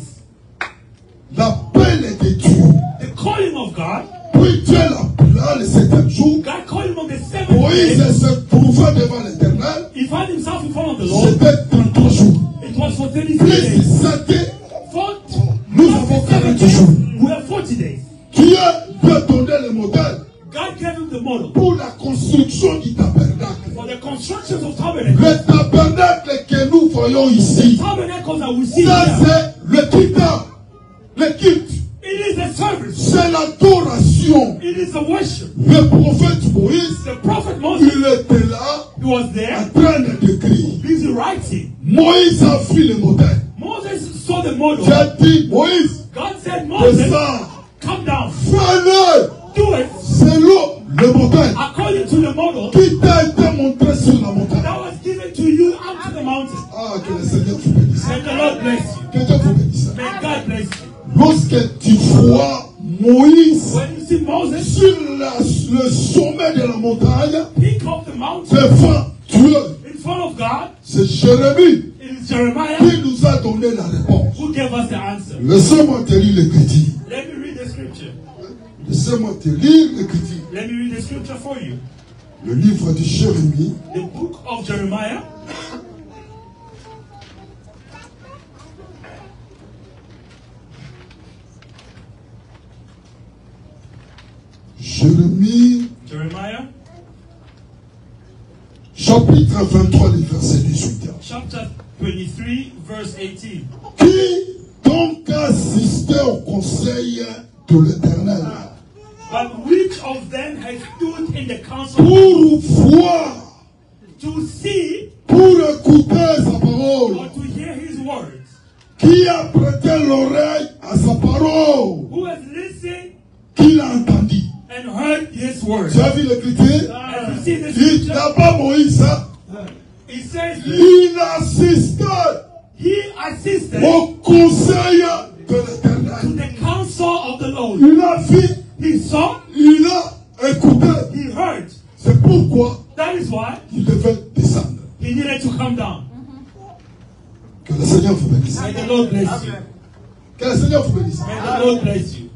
L'appel de Dieu. The calling of God, Puis Dieu l'appela le 7e jour. God called him on the 7th Moïse day. se trouva devant l'Éternel. He found himself in front of the Lord. C'était 33 jours. It was for 33 Plus days. 7, 40, nous avons 40 jours. we have 40 days. Dieu lui a donné le modèle God gave him the model pour la construction du tabernacle. for the constructions of tabernacles. Le tabernacle que nous voyons ici, Tabernacles that we see ça here, c'est le kitab, le culte, it is a service. c'est l'adoration. It is a worship. Le prophète Moïse, The prophet Moses, il était là he was en there, train d'écrire. busy writing. Moïse a pris le modèle. Moses saw the model. J'ai dit, Moïse, God said, Moses, descends, come down, fais-le do it selon le modèle according to the model qui t'a été montré sur la montagne. that was given to you up to the mountain. Ah, que le Seigneur vous bénisse. May the Lord bless you. Que Dieu vous bénisse. May God bless you. Lorsque tu vois Moïse When you see Moses sur le sommet de la montagne, pick up the mountain devant Dieu, in front of God, c'est Jérémie it is Jeremiah qui nous a donné la réponse. who gave us the answer. Laissez-moi te lire l'écriture. Let me read the scripture. Laissez-moi te lire l'écriture. Let me read the scripture for you. Le livre de Jérémie, The book of Jeremiah, Jérémie, Jeremiah, chapitre 23, les versets 18. chapter 23, verse 18. Qui donc a assisté au conseil de l'Éternel But which of them has stood in the council pour voir, to see pour écouter sa parole? or to hear his words? Qui a prêté l'oreille à sa parole? Who has listened Qui l'a entendu? and heard his words? Tu as vu l'écriture? As you see the Il scripture, n'a pas Moïse, hein? it says Il assistait he assisted au conseil de to l'Éternel. the counsel of the Lord. Il a vu, He saw, il a écouté. he heard. C'est pourquoi That is why il devait descendre. he needed to come down. Que le Seigneur vous bénisse. May the Lord bless you. Que le Seigneur vous bénisse. May the Lord bless you.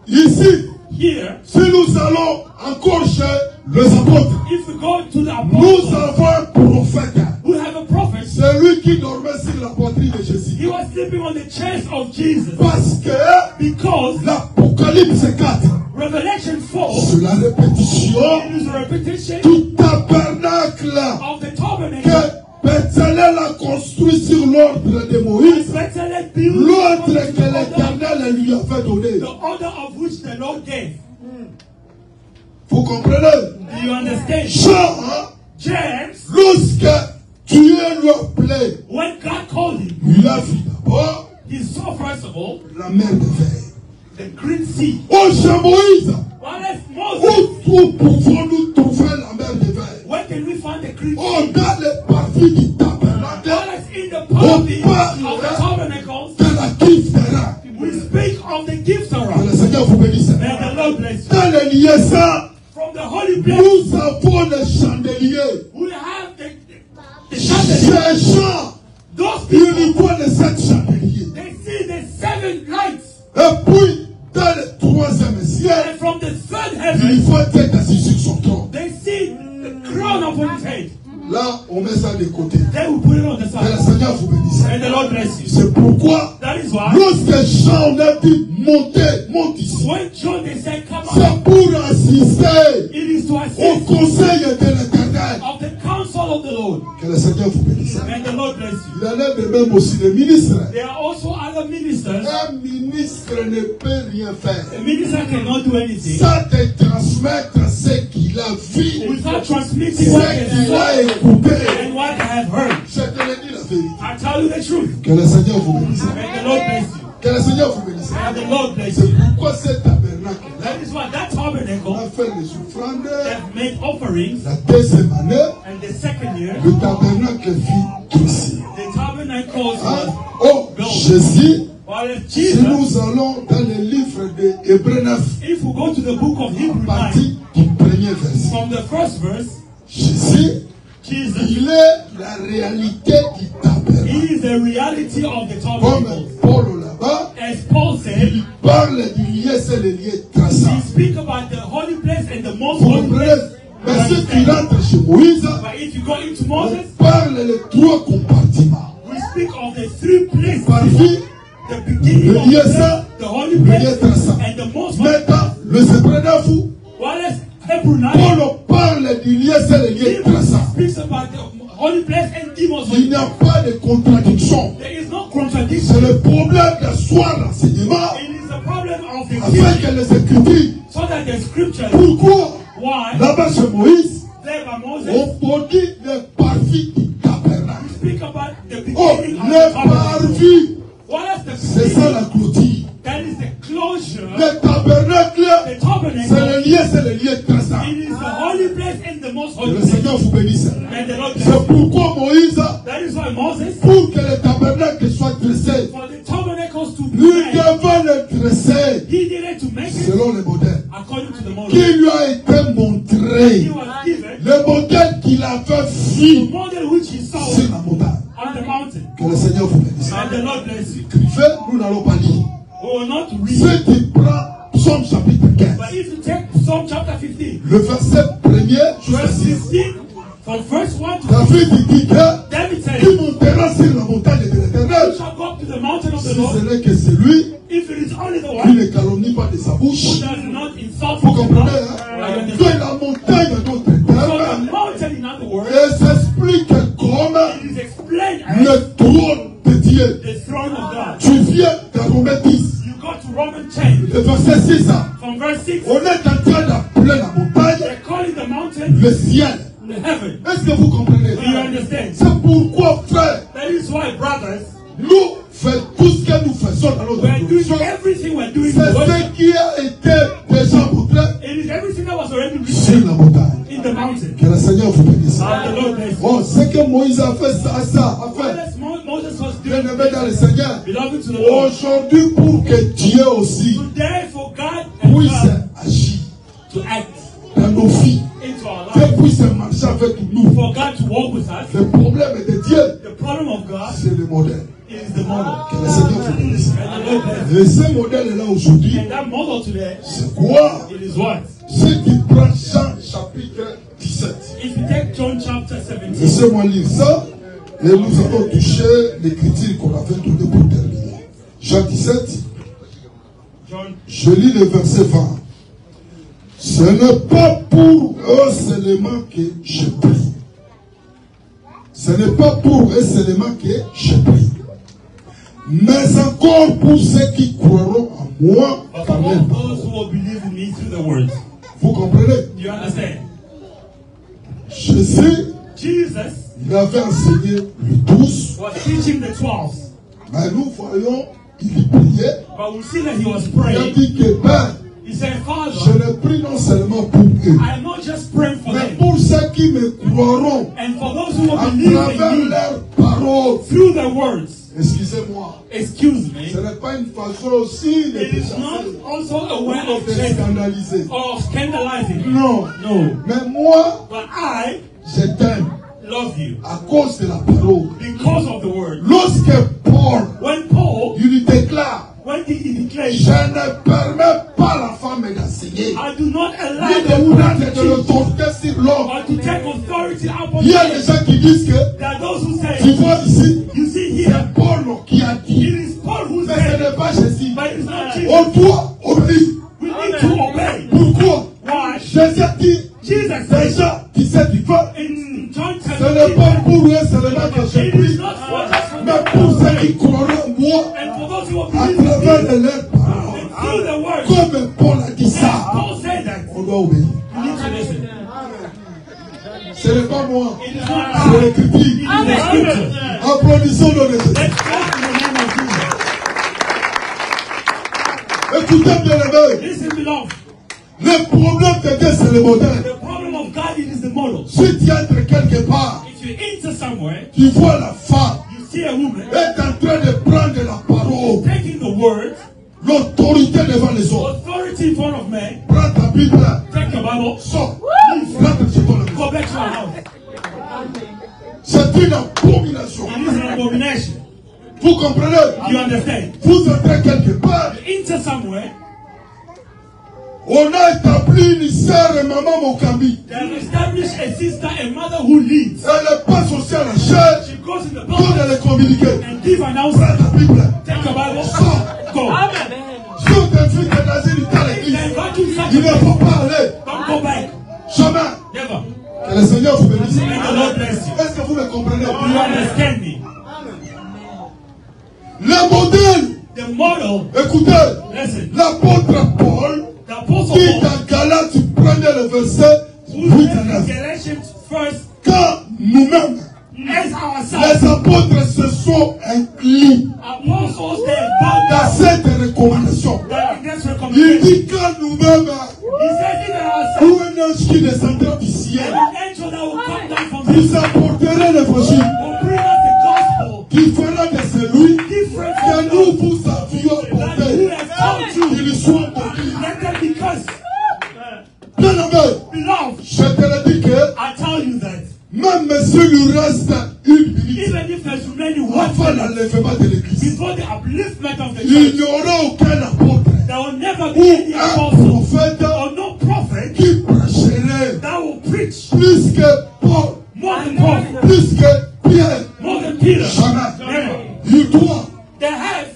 Ici, Here, si nous allons encore chez les apôtres, if we go to the nous apostles, avons un prophète. we have a prophet. C'est lui qui dormait sur la poitrine de Jésus. He was sleeping on the chest of Jesus Parce que because l'Apocalypse 4, Revelation 4 c'est la répétition it is a repetition du tabernacle of the tabernacle. que Bézalel a construit sur l'ordre de Moïse, Bethlehem built l'ordre que the l'Éternel lui avait donné. order of which the Lord gave. Vous comprenez? Do you understand? Jean, hein, James, lorsque Dieu lui appelait, when God called him, il a vu d'abord he saw first of all la mer de verre. the Green Sea. Oh, chez Moïse, While as Moses, où pouvons-nous trouver la mer de verre? where can we find the Green Oh, Sea? dans les parties du tabernacle While as in the party of the tabernacles, de la Kifera. we speak of the gift Que around. le Seigneur vous bénisse. May the Lord bless you. Dans les liaisons, From the holy place, nous avons les chandeliers. we have the chandelier. Ces gens, Those ils people, voient les 7 chandeliers. they see the 7 lights. Et puis, dans le 3e ciel, And from the third il heaven, faut être assis sur son trône. they see the crown upon his head. Là, on met ça de côté. They will put it on the Que le side. Seigneur vous bénisse. May the Lord bless you. C'est pourquoi, That is why lorsque Jean a dit montez, monte ici, when John they said, come on, c'est pour assister it is to au assist conseil de l'Éternel. of the counsel of the Lord. Que le Seigneur vous bénisse. May the Lord bless you. Il en est de même aussi les ministres. There are also other ministers. Un ministre ne peut rien faire. A minister cannot do anything Ça te transmettre ce qu'il a vu, without transmitting what ce they qu'il a saw écouté. and what they have heard. C'est te le dis la vérité. I tell you the truth. Que le Seigneur vous bénisse. May the Lord bless you. Que le Seigneur vous bénisse. May the Lord bless C'est you. pourquoi ce tabernacle That is why that on tabernacle a fait les offrandes. that made offerings, La deuxième année, and the second year, le tabernacle fit ici. the tabernacle was Oh, Jésus, while if si Jesus, nous allons dans le livre de Hébreux 9, if we go to the book of Hebrews 9, partie du premier verset, from the first verse, Jésus, Jesus, il est la réalité du tabernacle. he is the reality of the Comme tabernacle. Paul là-bas, As Paul said, il parle du lieu, c'est le lieu he traçant. speak about the holy place and the most Vous holy comprenez? place. Mais si tu rentres chez Moïse, But if you go into on Moses, parle les trois compartiments. we speak of the three places. Partie, The beginning le of lieu the, saint, the holy le lieu place traçant. and the most holy. Maintenant, le Hébreux 9, While as Hebrew 9, Paul parle du lieu, c'est le lieu he traçant. speaks about the holy place and the most Il holy n'y a place. pas de contradiction. There is no C'est contradiction. le problème d'asseoir l'enseignement It is the problem of the afin teaching, que les Écritures. so that the scriptures, Pourquoi why là-bas chez Moïse, there by Moses, on dit les parvis du tabernacle. speak about the Oh, beginning of les the tabernacle. parvis, What is the c'est ça la beginning? clôture. That is the closure. Le tabernacle, The c'est tabernacle, le lieu traçant. it is the holy place and the most Que holy le place. Seigneur vous bénisse. May the Lord bless C'est you. pourquoi Moïse, That is why Moses, pour que le tabernacle soit dressé, for the tabernacles to be lui made, devait le dresser he needed to make it selon le modèle according to the model. qui lui a été montré. He was given Le modèle qu'il avait the fait model which he saw sur la montagne. on the mountain. Que le Seigneur vous bénisse. May the Lord bless you. Écrivez, nous n'allons pas lire. We will not read. Si tu prends Psaume chapitre 15, But if you take Psalm chapter 15, le verset 1er jusqu'à verse 6, 16, from verse 1 to David dit que David said, qui montera sur la montagne de "You l'Éternel, shall go up to the mountain of the si Lord, ce n'est que celui if it is only the qui one ne calomnie pas de sa who bouche. does not insult Vous his comprenez, mouth." hein? Que la montagne de notre So the terre mountain, in other words, s'explique comme it is explained as le trône de Dieu. the throne of God. Tu viens de Romains 10, You go to Romans 10, le verset 6. from verse 6, On est en train d'appeler la montagne they're calling the mountain le ciel. the heaven. Est-ce que vous comprenez? Do you understand? C'est pourquoi, frère, That is why, brothers, nous faisons tout ce que nous faisons dans notre we are doing production. everything we're doing. C'est ce qui a été déjà montré It is everything that was already written sur la montagne. in the mountain. Que le Seigneur vous bénisse. And the Lord bless you. Oh, ce que Moïse a fait, ça, a fait. What else Moses was doing, Bien-aimé dans le Seigneur. beloved to the Lord. Aujourd'hui, pour que Dieu aussi Today, for God and puisse God agir to act dans nos vies, into our Dieu lives, puisse marcher avec nous. for God to walk with us, Le problème de Dieu, the problem of God c'est le modèle. is the model. Que le Seigneur vous bénisse. And the Lord bless Et ce modèle est là aujourd'hui. you. And that model today, C'est quoi? it is what? Si tu prends Jean chapitre 17. If you take John chapter 17, Laissez-moi lire ça. Et nous allons toucher l'écriture qu'on avait donnée pour terminer. Jean 17. John, Je lis le verset 20. Ce n'est pas pour eux seulement que je prie. Ce n'est pas pour eux seulement que je prie. Mais encore pour ceux qui croiront en moi but par for leur all parole. those who will believe in me through the words. Vous comprenez? Do you understand? Jésus, Jesus il avait enseigné le 12. was teaching the 12, Mais nous voyons, il priait. but we see that he was Il a praying. dit que ben, He said, je Father, ne prie non seulement pour eux, I am not just praying for mais them, pour ceux qui me croiront and for those who will à believe travers in me leurs paroles. through the words. Excusez-moi, Excuse ce me. n'est pas une façon aussi de It is not décharger also a way ou of de chasing scandaliser. or scandalizing. Non, No. mais moi, But I je t'aime love you à cause de la parole. because of the word. Lorsque Paul, When Paul, il lui déclare, when he declared, je ne permets pas à la femme d'enseigner, I do not allow ni de the woman prendre to de teach l'autorité sur l'homme. or to take authority upon Il y a des them. gens qui disent que, There are those who tu say, vois ici, you see here, c'est Paul qui a it dit, is Paul who mais ce said, n'est pas Jésus. but it is not Jesus. On doit obéir. We need to obey. Pourquoi? Why? Jésus dit, Jesus said déjà, 17 du vent, in John ce n'est pas 17, pour eux seulement que je it is prie, not for just for mais the pour ceux people qui croiront en moi and for those who will à believe in travers me de leurs paroles. and through the word. Comme Paul a dit And ça, Paul said that. on doit obéir. You need to listen. Ce n'est pas moi. It is not C'est I. l'écriture. It is the scripture. Applaudissons le Jésus. Let's clap in the name of Jesus. Écoutez bien les mecs. Listen, beloved. Le problème de Dieu, c'est le modèle. The problem of God, it is the model. Si tu entres quelque part, If you enter somewhere, tu vois la femme you see a woman est en train de prendre la parole, taking the word, l'autorité devant les autres. authority in front of men, Prends ta Bible, take your Bible, sors, rentre chez toi. go back to your house. C'est une abomination. It is an abomination. Vous comprenez? You understand? Vous entrez quelque part, You enter somewhere, on a établi une sœur et maman Mokambi. they have established a sister, a mother who leads. Elle passe aussi à la chaise, She goes in the donne building les communiqués. and give Prends announcement. ta Bible, Take your Bible, sors. go. Si on t'invite dans une telle église, Then go to such il ne a faut pas aller. Don't go back. Jamais. Never. Que le Seigneur vous bénisse. May the Lord bless you. Est-ce que vous me comprenez? You understand me? Le modèle, The model, écoutez, listen, l'apôtre Paul the apostle dit Paul, dans Galates, prenez le verset who 8 said à in 9. Galatians first, Quand nous-mêmes, as ourselves, les apôtres se sont inclus apostles, they bow dans down. cette recommandation, That in this il recommendation, dit quand nous-mêmes, he said, even ourselves, ou un ange qui descendra du ciel, an angel that will come down from heaven vous apporterez l'évangile will bring us the gospel qui fera de celui different que from nous those vous avions that who apporté, have told you. qu'il soit béni. Let them be cursed. Bien aimé, Beloved, je te le dis que I tell you that même s'il lui reste une minute even if there's remaining one avant minute l'enlèvement de l'église, before the upliftment of the il church, n'y aura aucun apôtre there will never ou be any un apostle prophète or no prophet qui prêcherait that will preach plus que Paul, more than Paul, plus que Pierre. more than Peter. Jamais. Never. Il doit They have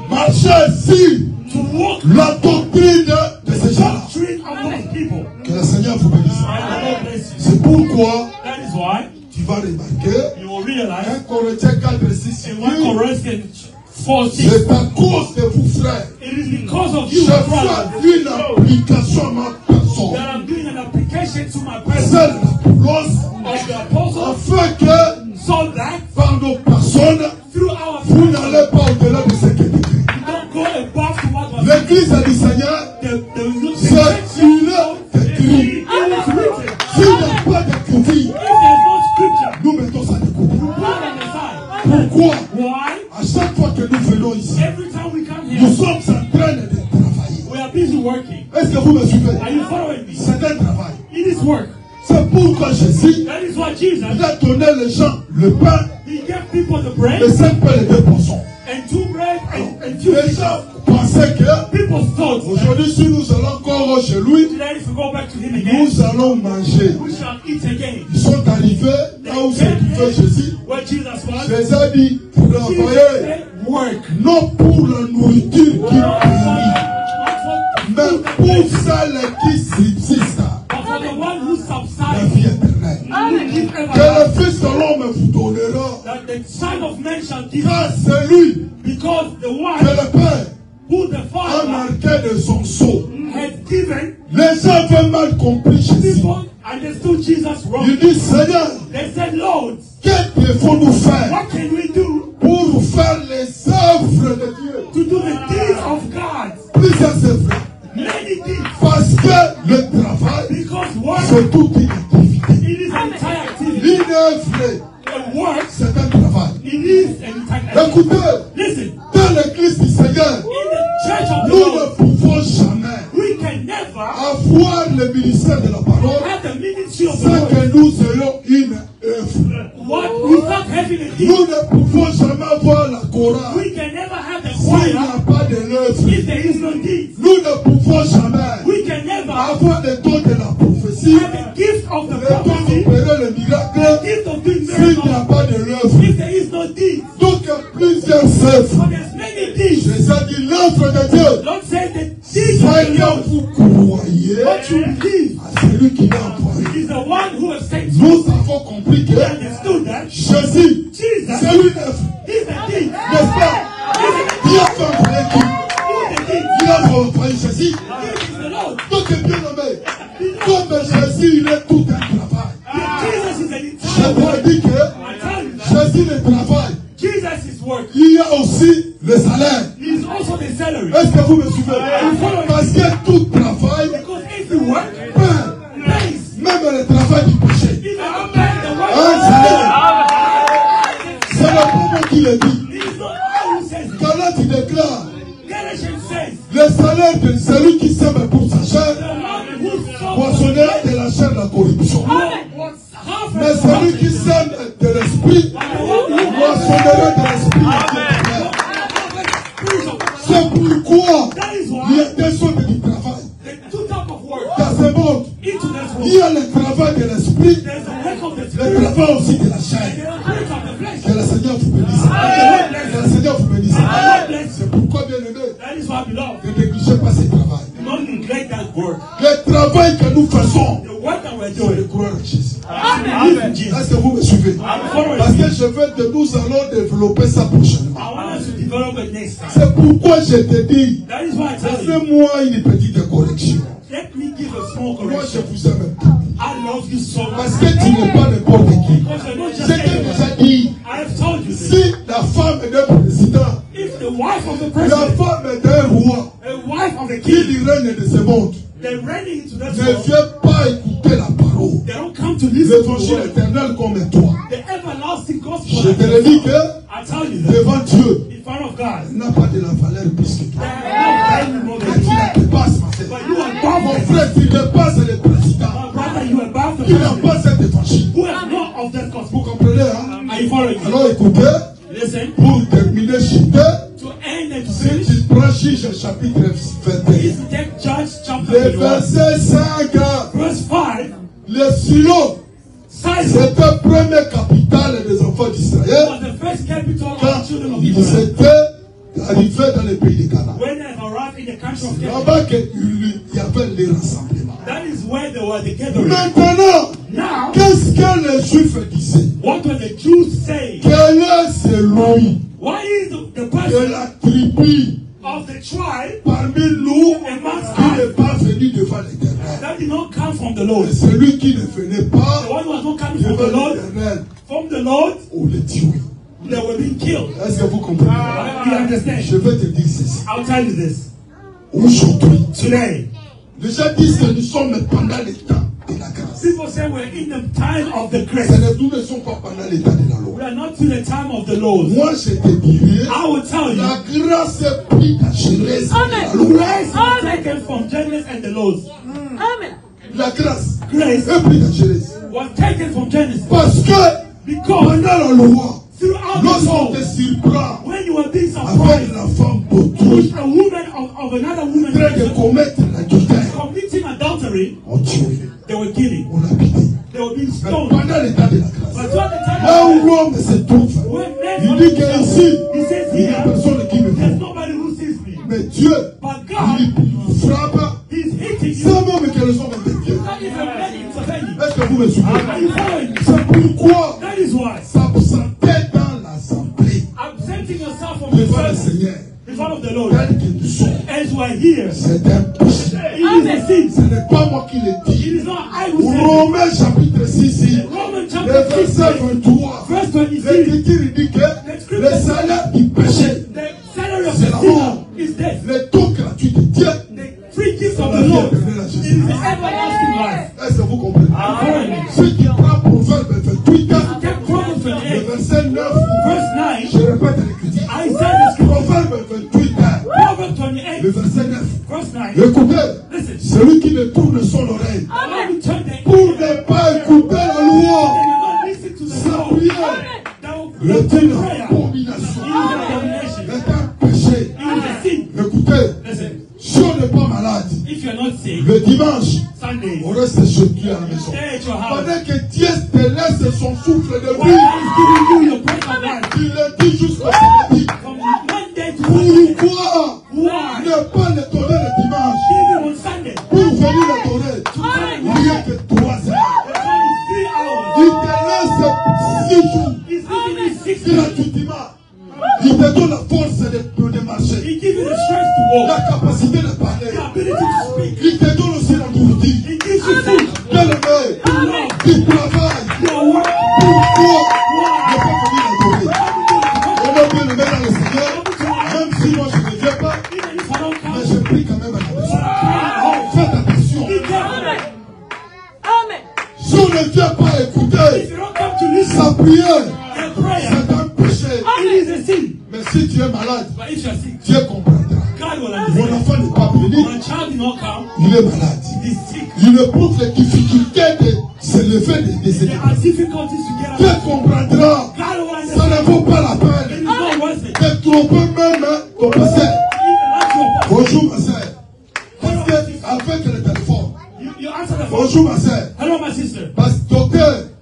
marcher sur to walk la doctrine de ces gens-là. doctrine of those people. Que le Seigneur vous bénisse. And the Lord bless you. C'est pourquoi That is why tu vas remarquer you will realize 1 Corinthiens 4, 6, in 1 Corinthians 4:6, c'est à cause de vous, frères. it is because of Je you, fais brother, une application à ma personne. that I'm doing an application to my person C'est l'apôtre of the apostle, afin que so that par nos personnes, through our vous person, n'allez pas au-delà de ce qui est écrit. you don't go above to what was L'église du Seigneur, the c'est une écrit. it is written. S'il n'y a pas d'écriture, If there's no scripture, nous mettons ça de côté. put it aside. Pourquoi? Why? À chaque fois que nous venons ici, Every time we come nous here, sommes en train de travailler. we are busy working. Est-ce que vous me suivez? Are you following me? C'est un travail. It is work. C'est pourquoi Jésus That is why Jesus, a donné les gens le pain, he gave people the bread les 5 pains et 2 poissons. and 2 bread and 2 Les fishes. gens pensaient que People thought that aujourd'hui, si nous allons encore chez lui, today if we go back to him again, nous allons manger. we shall eat again. Ils sont arrivés là où se trouvait Jésus. Where Jesus was, Jésus a dit, Jesus travaillez, said, work. non pour la nourriture qui Not périt, for mais food that pour perishes, celle qui subsiste, but for the one who la subsides, vie éternelle. who live Que everlasting, le Fils de l'homme vous donnera, that the Son of Man shall give car us, c'est lui because the que one le Père who the a Father marqué de son sceau. had given, Les gens avaient mal compris Jésus. people understood Jesus Il wrong. dit, Seigneur, They said, Lord, qu'est-ce qu'il faut nous faire what can we do pour faire les œuvres de Dieu? to do the deeds of God? Plusieurs œuvres. Many deeds. Parce que le travail, Because work, c'est toute une activité. it is an entire activity. Une œuvre, A work, c'est un travail. it is an entire activity. Écoutez, Listen, dans l'église du Seigneur, in the church of the nous Lord, ne pouvons jamais we can never avoir le ministère de la parole have the ministry of the sans Lord que nous ayons une œuvre. without having a deed. Nous ne pouvons jamais avoir la chorale We can never have the s'il n'y choir a pas de l'œuvre. if there is no deed. Nous ne pouvons jamais We can never avoir le don de la prophétie, have the gift of the le don prophecy, d'opérer le miracle, the gift of doing s'il n'y a miracles, pas de l'œuvre. if there is no deed. Donc il y a plusieurs œuvres. But there's many deeds. Jésus a dit l'œuvre de Dieu. Lord said the deeds of the Seigneur, Lord, vous croyez what you believe, à celui qui l'a envoyé. is the one who has sent you. Nous avons compris que We understood that Jésus, Jesus c'est une œuvre. is the deed. N'est-ce pas? Dieu va envoyer qui? Who the deed? Dieu va envoyer Jésus. This is the Lord. Donc bien nommé. Comme Jésus, il est tout un travail. Jesus le salaire. is also the salary. Est-ce que vous me suivez? Parce que tout travail Because if you work, paie. pays. Même le travail du péché. If you don't pay the work, Un salaire. C'est le premier qui le dit. it's not all who says it. Quand tu déclares Galatians says, le salaire de celui qui sème pour sa chair the man who sows poissonnera de la chair la corruption. was half Mais celui qui sème de l'esprit poissonnera de l'esprit. C'est pourquoi That is il y why a des sortes de travail. the two types of work Dans ce monde, into this il y world. a le travail de l'esprit, There's the work of the le spirit, travail aussi de la and chair. the work of the flesh. Que le Seigneur vous bénisse. Que le Seigneur vous bénisse. C'est pourquoi, bien aimé, That is why, beloved, ne négligez pas ce travail. don't neglect that work. Le travail que nous faisons, The work that we're c'est de doing. croire en Jésus. Amen. Jesus. Est-ce que vous me suivez? Parce que je veux que nous allons développer ça prochainement. I want us to develop it next time. C'est pourquoi je te dis, That is why I tell you, fais-moi une petite correction. let me give a small Moi, je correction. vous aime. I love you so Parce much. que tu n'es pas n'importe qui. Because you're not Je just t'ai déjà anyone. dit, I have told you this. si la femme d'un président, If the wife of the la president, femme d'un roi, a wife of the qui king, lui règne de ce monde, they're ready into that ne world, vient pas écouter la parole. they don't come to listen to the L'évangile word. éternel comme toi. The everlasting Je gospel. te le dis que I tell you that devant Dieu, in front of God, il n'a pas de la valeur plus que toi. they are not more Mais than tu you. la dépasses, ma But frère. you are above Mon them. frère, tu dépasses le président. My brother, you are above the Tu n'as president. pas cet évangile. Who have not of that Vous gospel? comprenez, hein? Are you following me? Alors écoutez, Listen, pour terminer, Chité, to end and to si finish, tu prends Juge chapitre is 21, to take Judge chapter le 21, verset 5, verse 5. le Silo, Simon c'était première capitale des enfants d'Israël was the first capital of quand the children of ils Israel. étaient arrivés dans le pays de Canaan. When they arrived in the country of Canaan, Là-bas qu'il y avait les rassemblements. that is where they were the gathering. Maintenant, Now, qu'est-ce que les Juifs disaient? what were the Jews saying? Quel est celui Why is the de person la tribu of the tribe parmi nous amongst qui n'est us pas venu devant l'Éternel? that did not come from the Lord? Et celui qui ne venait pas The one who was not coming from the devant Lord, l'Éternel, from the Lord, on les tuait. they were being killed. Est-ce que vous comprenez? You understand? Je vais te dire ceci. I'll tell you this. Aujourd'hui, Today, les gens disent que nous sommes pendant le temps de la grâce. people say we're in the time of the grace. Nous ne sommes pas pendant le temps de la loi. We are not to the time of the Lord. Moi, je te dirais, I will tell you, la grâce est plus dangereuse que la loi. grace is taken from Genesis and the laws. La grâce Grace est plus dangereuse. was taken from Genesis Parce que because pendant la loi, throughout the lorsqu'on law, te surprend when you were being avec surprised la femme with d'autrui, a woman of another woman en train de commettre l'adultère, committing adultery, on tuait, they were killing. on habitait. They were being Mais stoned. pendant le temps de la grâce, But throughout the time là of où l'homme se trouve, when men il were dit qu'ici, he says il n'y a here, personne qui me there's voit. nobody who sees me. Mais Dieu, But God, il frappe He's hitting you. sans même que les hommes interviennent. Not even men intervening. Est-ce que vous me suivez? Are you following me? C'est pourquoi That is why s'absenter dans l'assemblée absenting yourself from the devant le presence Seigneur, in front of the Lord. tel que nous sommes, As we are here, c'est un péché. it is a sin. Ce n'est pas moi qui le It dis. is not I who said it. Romains chapitre 6, Romans le chapter 6, verset 23, verse 26. l'Écriture dit que le salaire du péché, The salary of C'est the la sinner mort. is death. le don gratuit de Dieu, The free gift of la the vie Lord éternelle à is Jésus. the everlasting life. Est-ce que vous comprenez? Amen. Ceux qui prennent Proverbe 28, Take Proverbs le 28, verset 9, verse 9. je répète l'Écriture. I said the scripture. Proverbe 28, Proverbs le 28, verset 9. verse 9. Écoutez, Listen. celui qui ne tourne son oreille When we turn the pour ne pas écouter la loi, and not listen to the sa Lord, prière that will est be une prayer. abomination, It is an abomination. est un péché. It is a sin. Écoutez, Listen, si on n'est pas malade, if you're not sick, le dimanche, Sunday, on reste chez lui à la maison. stay at your house. Pendant que Dieu te laisse son souffle de While vie, God is giving you your breath of life, il le dit jusqu'au samedi. from one day to Sunday, Pourquoi why? ne pas le donner le dimanche Even on Sunday, pour venir le donner? Rien que 3 heures. the time is 3 hours. Il te laisse 6 jours He's giving you 6 days. gratuitement. Il te donne la force de marcher, He gives you the strength to walk, la capacité de parler. the ability to speak. Il te donne aussi la nourriture. He gives you food, Bien aimé, tu travailles. your work. Pourquoi ne pas venir adorer? On a bien aimé dans le Seigneur, même prie quand même à la maison. Faites attention. Si on ne vient pas écouter sa prière, c'est un péché. Mais si tu es malade, Dieu comprendra. Mon enfant n'est pas béni, il est malade. Il éprouve les difficultés de s'élever des éléments. Dieu comprendra. Ça ne vaut pas la peine de tromper même ton passé. Bonjour ma soeur. Parce qu'avec le téléphone. Bonjour ma soeur. Hello my sister. Parce que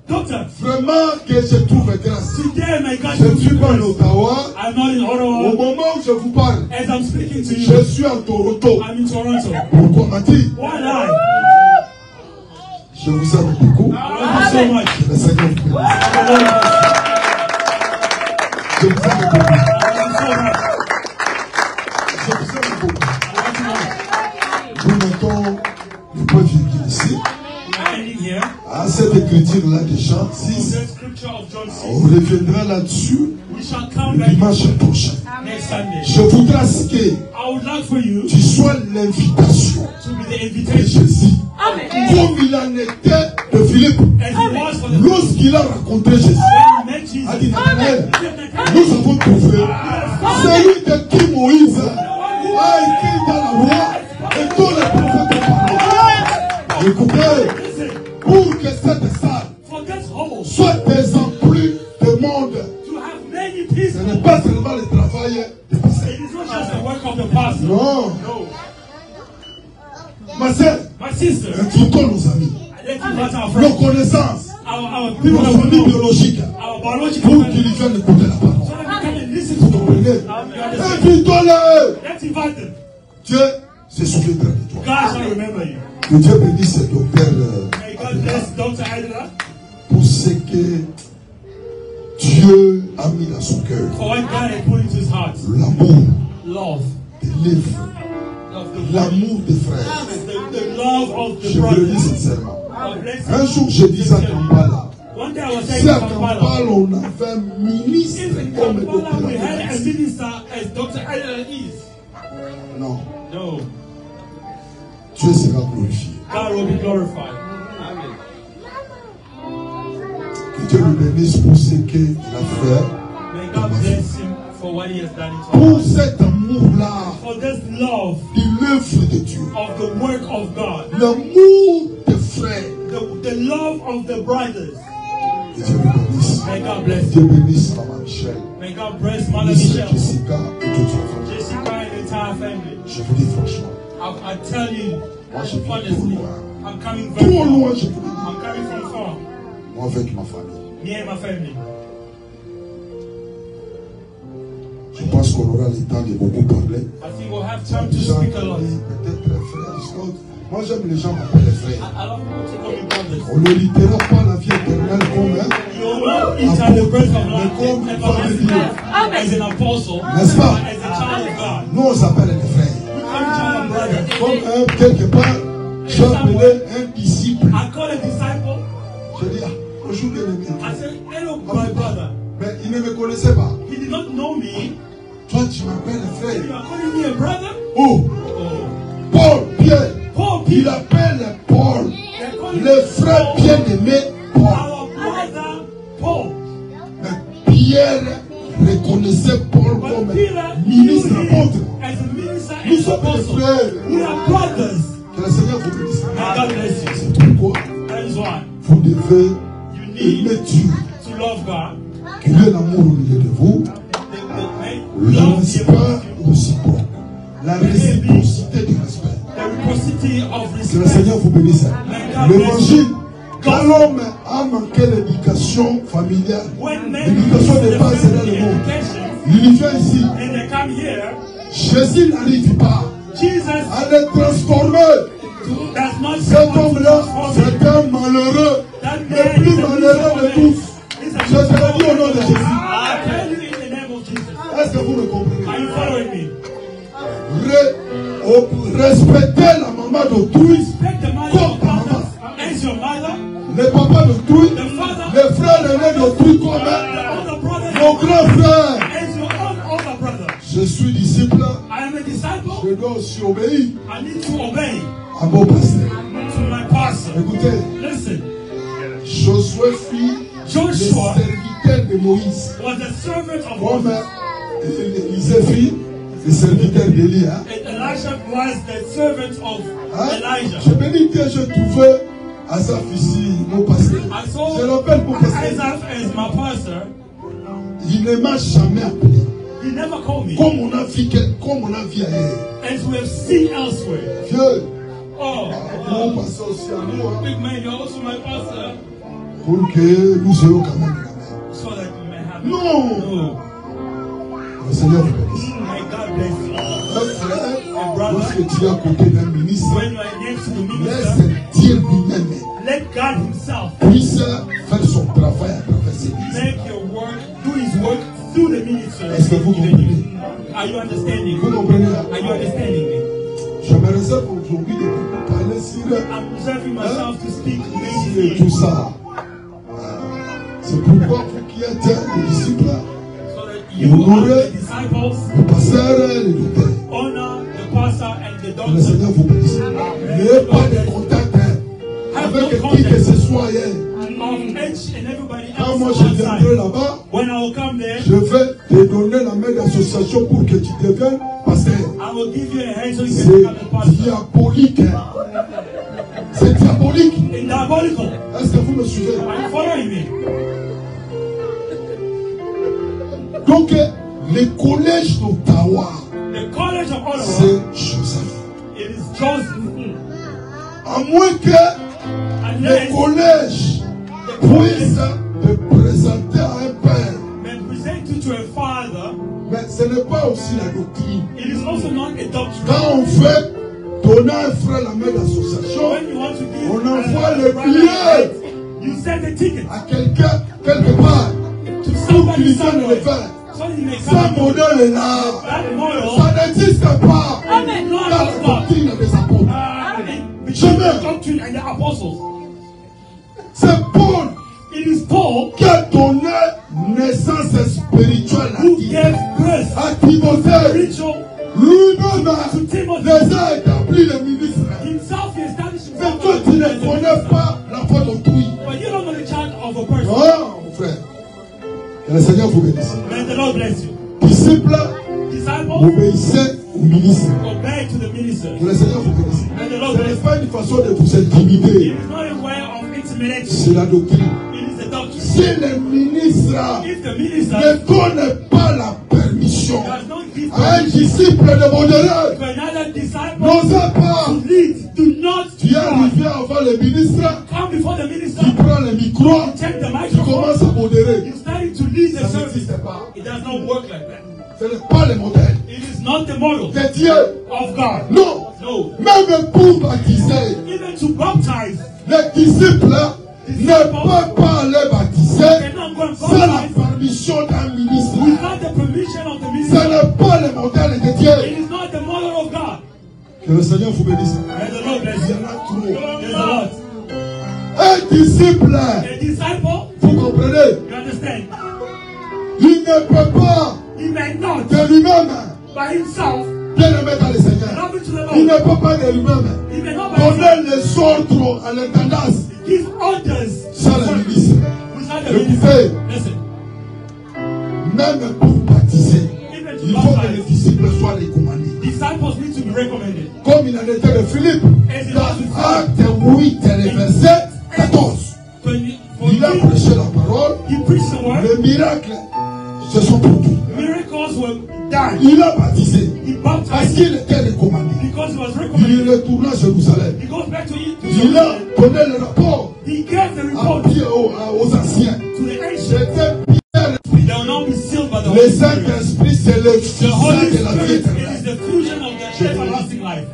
docteur, vraiment que je trouve grâce. Je ne suis pas en Ottawa. Au moment où je vous parle, je suis en Toronto. Pourquoi m'a-t-il? Je vous aime beaucoup. Le Seigneur vous bénisse. Je vous aime beaucoup. Je vous aime beaucoup. Nous mettons le point virgule ici. À cette écriture-là de Jean 6, on reviendra là-dessus le dimanche prochain. Je voudrais que tu sois l'invitation de Jésus. Comme il en était de Philippe. Lorsqu'il a rencontré Jésus, a dit Nathanaël, nous avons trouvé celui de qui Moïse a écrit dans la loi et tous les prophètes ont parlé. Écoutez, pour que cette salle soit des emplis de monde, ce n'est pas seulement le travail des pasteurs. Non. Ma soeur, invitons nos amis, nos connaissances, nos familles biologiques, pour qu'ils viennent écouter la parole. Vous comprenez? Invitons-les. Dieu se souviendra de toi. Que Dieu bénisse ce docteur pour ce que Dieu a mis dans son cœur. L'amour des livres. L'amour des frères. Je vous le dis sincèrement. Un jour, je disais à Kampala, si à Kampala on avait un ministre comme le docteur, non. Dieu sera glorifié. Que Dieu lui bénisse pour ce qu'il a fait. Pour cet amour-là, de l'œuvre de Dieu, l'amour des frères, the love of the brothers. Que Dieu lui bénisse. May God bless Dieu bénisse Maman Michel. May God bless Mother Bénisse Michelle, Jessica et toute sa famille. Jessica and the entire family. Je vous dis franchement, I tell you, moi je viens trop honestly, loin. I'm coming very Trop far. loin, je vous le dis. I'm coming from far. Moi avec ma famille. Me and my family. Je pense qu'on aura le temps de beaucoup parler. I think we'll have time to Les gens speak a lot. disent peut-être frère, disent, moi j'aime les gens m'appellent les frères. I love people to call me brothers. On ne héritera pas la vie éternelle comme You will not enter the breath of life comme everlasting as an apostle, N'est-ce pas? as a child of God. Nous on s'appelle les frères. We call each other brothers. Comme quelque part, j'ai appelé un disciple. I call a disciple. Je dis, bonjour bien-aimé. I said, hello, my brother. Mais il ne me connaissait pas. He did not know me. Toi tu m'appelles You frère. are calling me a brother? Oh, Oh. Paul, Pierre. Paul, Il Peter. appelle Paul. They're calling Le me frère Paul, bien-aimé Paul. our brother Paul. Mais Pierre reconnaissait Paul But comme Peter knew ministre apôtre. him as a minister Nous and sommes des apostle. frères. We are brothers. Que le Seigneur vous bénisse. May God bless you. C'est pourquoi That is why vous devez you need aimer Dieu. to love God. Qu'il y ait l'amour au milieu de vous. Le Love respect the réciproque. La réciprocité du respect. reciprocity of Que le respect. Seigneur vous bénisse. L'évangile, quand l'homme a manqué l'éducation familiale, When men l'éducation lose de their base c'est dans family le monde. education Il vient ici. and they come here, Jésus n'arrive pas Jesus à les transformer. does not Cet want to homme-là, transform c'est un malheureux. That Le man plus is a malheureux de miserable tous. man. He's a Je te le dis au nom de miserable Jésus. man. I tell you in the name of Jesus. Est-ce que vous me comprenez? Are you following me? Respectez la maman d'autrui Respect the mother comme of ta maman. brothers as your mother, Le papa d'autrui, the father, le frère aîné d'autrui comme the older brother, mon grand frère. as your own older brother. Je suis disciple, I am a disciple. je dois aussi obéir I need to obey à mon pasteur. to my pastor. Écoutez, Listen, Josué fut le Joshua serviteur de Moïse. was a servant of Comme Moses. Élisée fut le serviteur d'Élie. Hein? And Elijah was the servant of Hein? Elijah. Je bénis que je trouvais Asaph ici, mon pasteur. I saw Je l'appelle mon pasteur. Isaac as my pastor. Il ne m'a jamais appelé. He never called me. Comme on a vu ailleurs. As we have seen elsewhere. Dieu, Oh, mon pasteur aussi à nous. Hein? big man, you're also my pastor. Pour que nous soyons quand même la même. So that we may have. Non. No. Le Seigneur vous bénisse. May God bless you. Un frère, lorsque tu es à côté d'un ministre, When you are next to the laisse minister, Dieu lui-même let God Himself puisse faire son travail à travers ses ministres. make your work, do His work through the minister. Est-ce que vous comprenez? Are you understanding? Vous comprenez? Are you understanding me? Je me réserve aujourd'hui de parler sur I'm reserving myself to speak et tout ça. C'est pourquoi vous qui êtes les disciples, so that you are the disciples, le pasteur et le docteur, honor the pastor and the que le doctor. Seigneur vous bénisse. N'ayez pas de contact avec qui que ce soit ailleurs. Of each and everybody Quand moi else je viendrai outside. là-bas, When I will come there, je vais te donner la main d'association pour que tu deviennes pasteur. I will give you a hand so you can C'est become a pastor. diabolique. Hein. C'est diabolique. It's diabolical. Est-ce que vous me suivez? Are you following me? Donc, le collège d'Ottawa, The college of Ottawa, c'est Joseph. it is Joseph. À moins que le Unless collège puisse te présenter à un père. may present you to a father, Mais ce n'est pas aussi la doctrine. it is also not a doctrine. Quand on veut donner à un frère la main d'association, When you want to give on envoie a le brother billet you send a ticket à quelqu'un, quelque part, to pour somebody qu'il vienne le somewhere, faire. so you may Ça, come. modèle est là. That model, Ça n'existe pas Amen. dans la Not of God. doctrine des apôtres. Between the doctrine and the apostles. C'est Paul It is Paul qui a donné naissance spirituelle à who Timothée. gave birth À Timothée, spiritual lui-même to Timothy. les a établis les ministres. Himself he established Mais himself toi, as tu ne a connais minister. pas la foi d'autrui. But you don't know the child of a person. Non, mon frère. Que le Seigneur vous bénisse. May the Lord bless you. Disciples, Disciples, obéissez au ministre. obey to the minister. Que le Seigneur vous bénisse. May the Ce Lord n'est bless you. pas une façon de vous intimider. It is not a way of intimidating. C'est la doctrine. It is the doctrine. Si le ministre If the ne minister donne pas la permission does not give à un permission disciple de modérer, to another disciple n'osez pas. to lead, do not Tu es arrivé avant le ministre, come before the minister, tu prends le micro, take the tu microphone, commences à modérer. you starting to lead the Ça service. n'existe pas. It does not work like that. Ce n'est pas le modèle It is not the model de Dieu. of God. Non. No. Même pour baptiser, Even to baptize, les disciples ne peuvent pas aller baptiser they cannot go and sans la baptize permission d'un ministre. without the permission of the Ce minister. n'est pas le modèle de Dieu. It is not the model of God. Que le Seigneur vous bénisse. May the Lord bless Il y you. en a trop. There's a lot. Un disciple, A disciple, vous comprenez, you understand, il ne peut pas he may not de lui-même by himself bien le mettre dans le Seigneur. love it to the Il Lord. ne peut pas de lui-même He may not by himself donner les ordres à l'intendance give orders sans le ministre. without the minister. Écoutez, Listen, même pour baptiser, even il to faut que les baptize, disciples soient recommandés. disciples need to be recommended. Comme il en était de Philippe, As it dans was with Acte 8, le verset 14. Il a prêché la parole, He preached the word, les miracles se sont produits. miracles were done. Il a baptisé He parce baptized qu'il était recommandé. because he was Il recommended. retourna à Jérusalem. He goes back to Il a Jerusalem. donné le rapport He gave the à report Pierre, aux anciens. to the ancient. C'était Pierre. They will not be sealed by the Le Holy Spirit. Saint-Esprit, c'est le The fusain Holy de la vie Spirit is éternelle. the fusion of the everlasting life.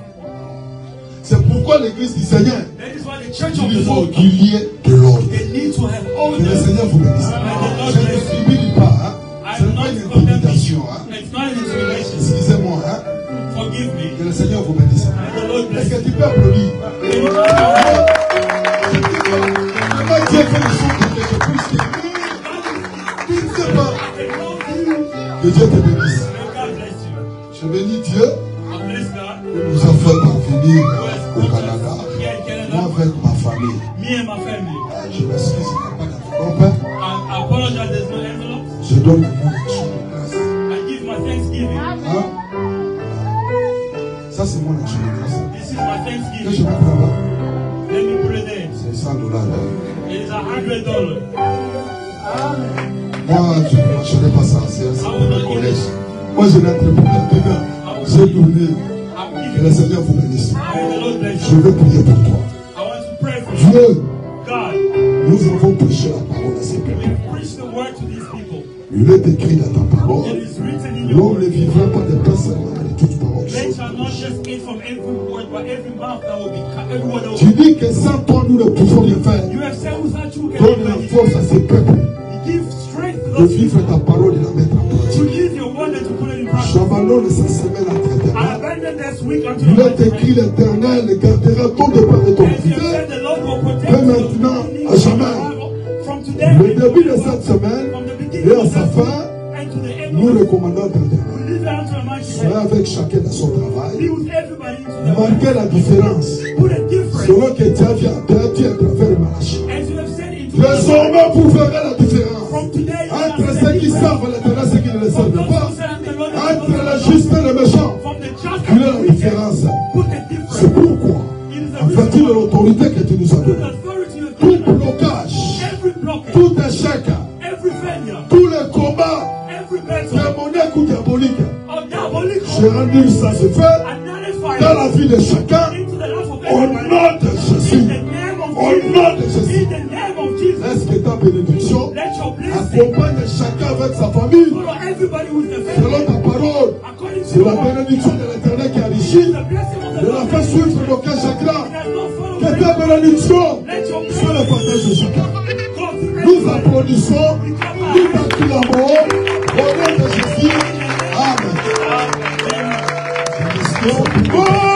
C'est pourquoi l'église du Seigneur, That is why the church il of the faut Lord, qu'il y ait de l'ordre. they need to have Que le order. Seigneur vous bénisse. Je ne subis pas. Hein. I Ce am n'est pas not une condemning intimidation. you. Hein. It's not an intimidation. Excusez-moi. Hein. Forgive me. Que le Seigneur vous bénisse. And the Lord bless Est-ce que you. tu peux applaudir? Can you clap your hands? Vraiment, Dieu fait les choses pour que je puisse t'aimer. Tu ne sais pas. Que Dieu te bénisse. May God bless you. Je vais béni Dieu. I bless God. Il nous a fait parvenir Who au has Canada. brought us here in Moi Canada. avec ma famille. Me and my family. Je m'excuse, il n'y a pas d'enveloppe. I apologize, there's no envelope. Je donne le nom d'action de grâce. I give my thanksgiving. Hein? Ça c'est mon action de grâce. This is my Que je thanksgiving. mets là-bas. Let me put it there. C'est $100 là. It is $100. Moi, je ne marcherai pas ça. C'est un collège. Moi, je n'ai pas. J'ai donné. Que le Seigneur vous bénisse. May the Lord bless Je you. veux prier pour toi. I want to pray for you. Dieu, God, nous avons prêché la parole à ces peuples. we preach the word to these people. Il est écrit dans ta It parole. is written in your L'homme ne word. vivra pas de pain seulement, mais de toute parole. They shall not just eat from every word, but every mouth that will be cut, every word that will Tu be. dis que sans toi, nous ne pouvons rien faire. You have said without you can Donne do la anything. force à ces peuples Give strength to de those vivre people ta parole et de la mettre en to pratique. live your word and to put it in practice. J'abandonne cette semaine à I traitement. abandon this week unto Il the est écrit l'Éternel gardera ton départ et ton As you have arrivée. said, the Lord will protect Mais you maintenant, from à jamais. from today Le début de cette semaine from the et beginning à of sa the fin, and to the end nous of le it. commandons dans tes mains. We live out to a mighty Sois hand. avec chacun dans son Be travail. with everybody into the Marquez la différence. Put a difference. Selon que Dieu vient perdu à travers Malachi. As you have said into Désormais, vous verrez la différence. from today Entre ceux qui servent l'Éternel et ceux qui ne le from servent those pas. who serve the Lord and Entre those les who justes et les méchants. from the just Il y a and la the wicked. différence. Put a C'est difference. pourquoi, It is a en vertu de reason l'autorité que tu nous as to the donnée, authority of tout God. blocage, Every blockage, tout échec, every failure, tous les combats every battle démoniaques ou diaboliques, of diabolical j'ai rendu ça se fait and nullified dans la vie de chacun into the life of au everybody. nom de In Jésus. the name of Au nom de Jesus. Jésus. In the name of Jesus. Laisse que ta bénédiction Let your blessing accompagne chacun avec sa famille. follow everybody with the Selon faith. ta parole, According to c'est your la word. bénédiction de l'Éternel qui enrichit. The blessing of the Ne la Lord fais suivre d'aucun chagrin. does not follow Que me. ta bénédiction Let your soit le blessing partage de chacun. go to Nous everybody. applaudissons, nous t'acclamons au nom de Jésus. Amen. Amen. Oh!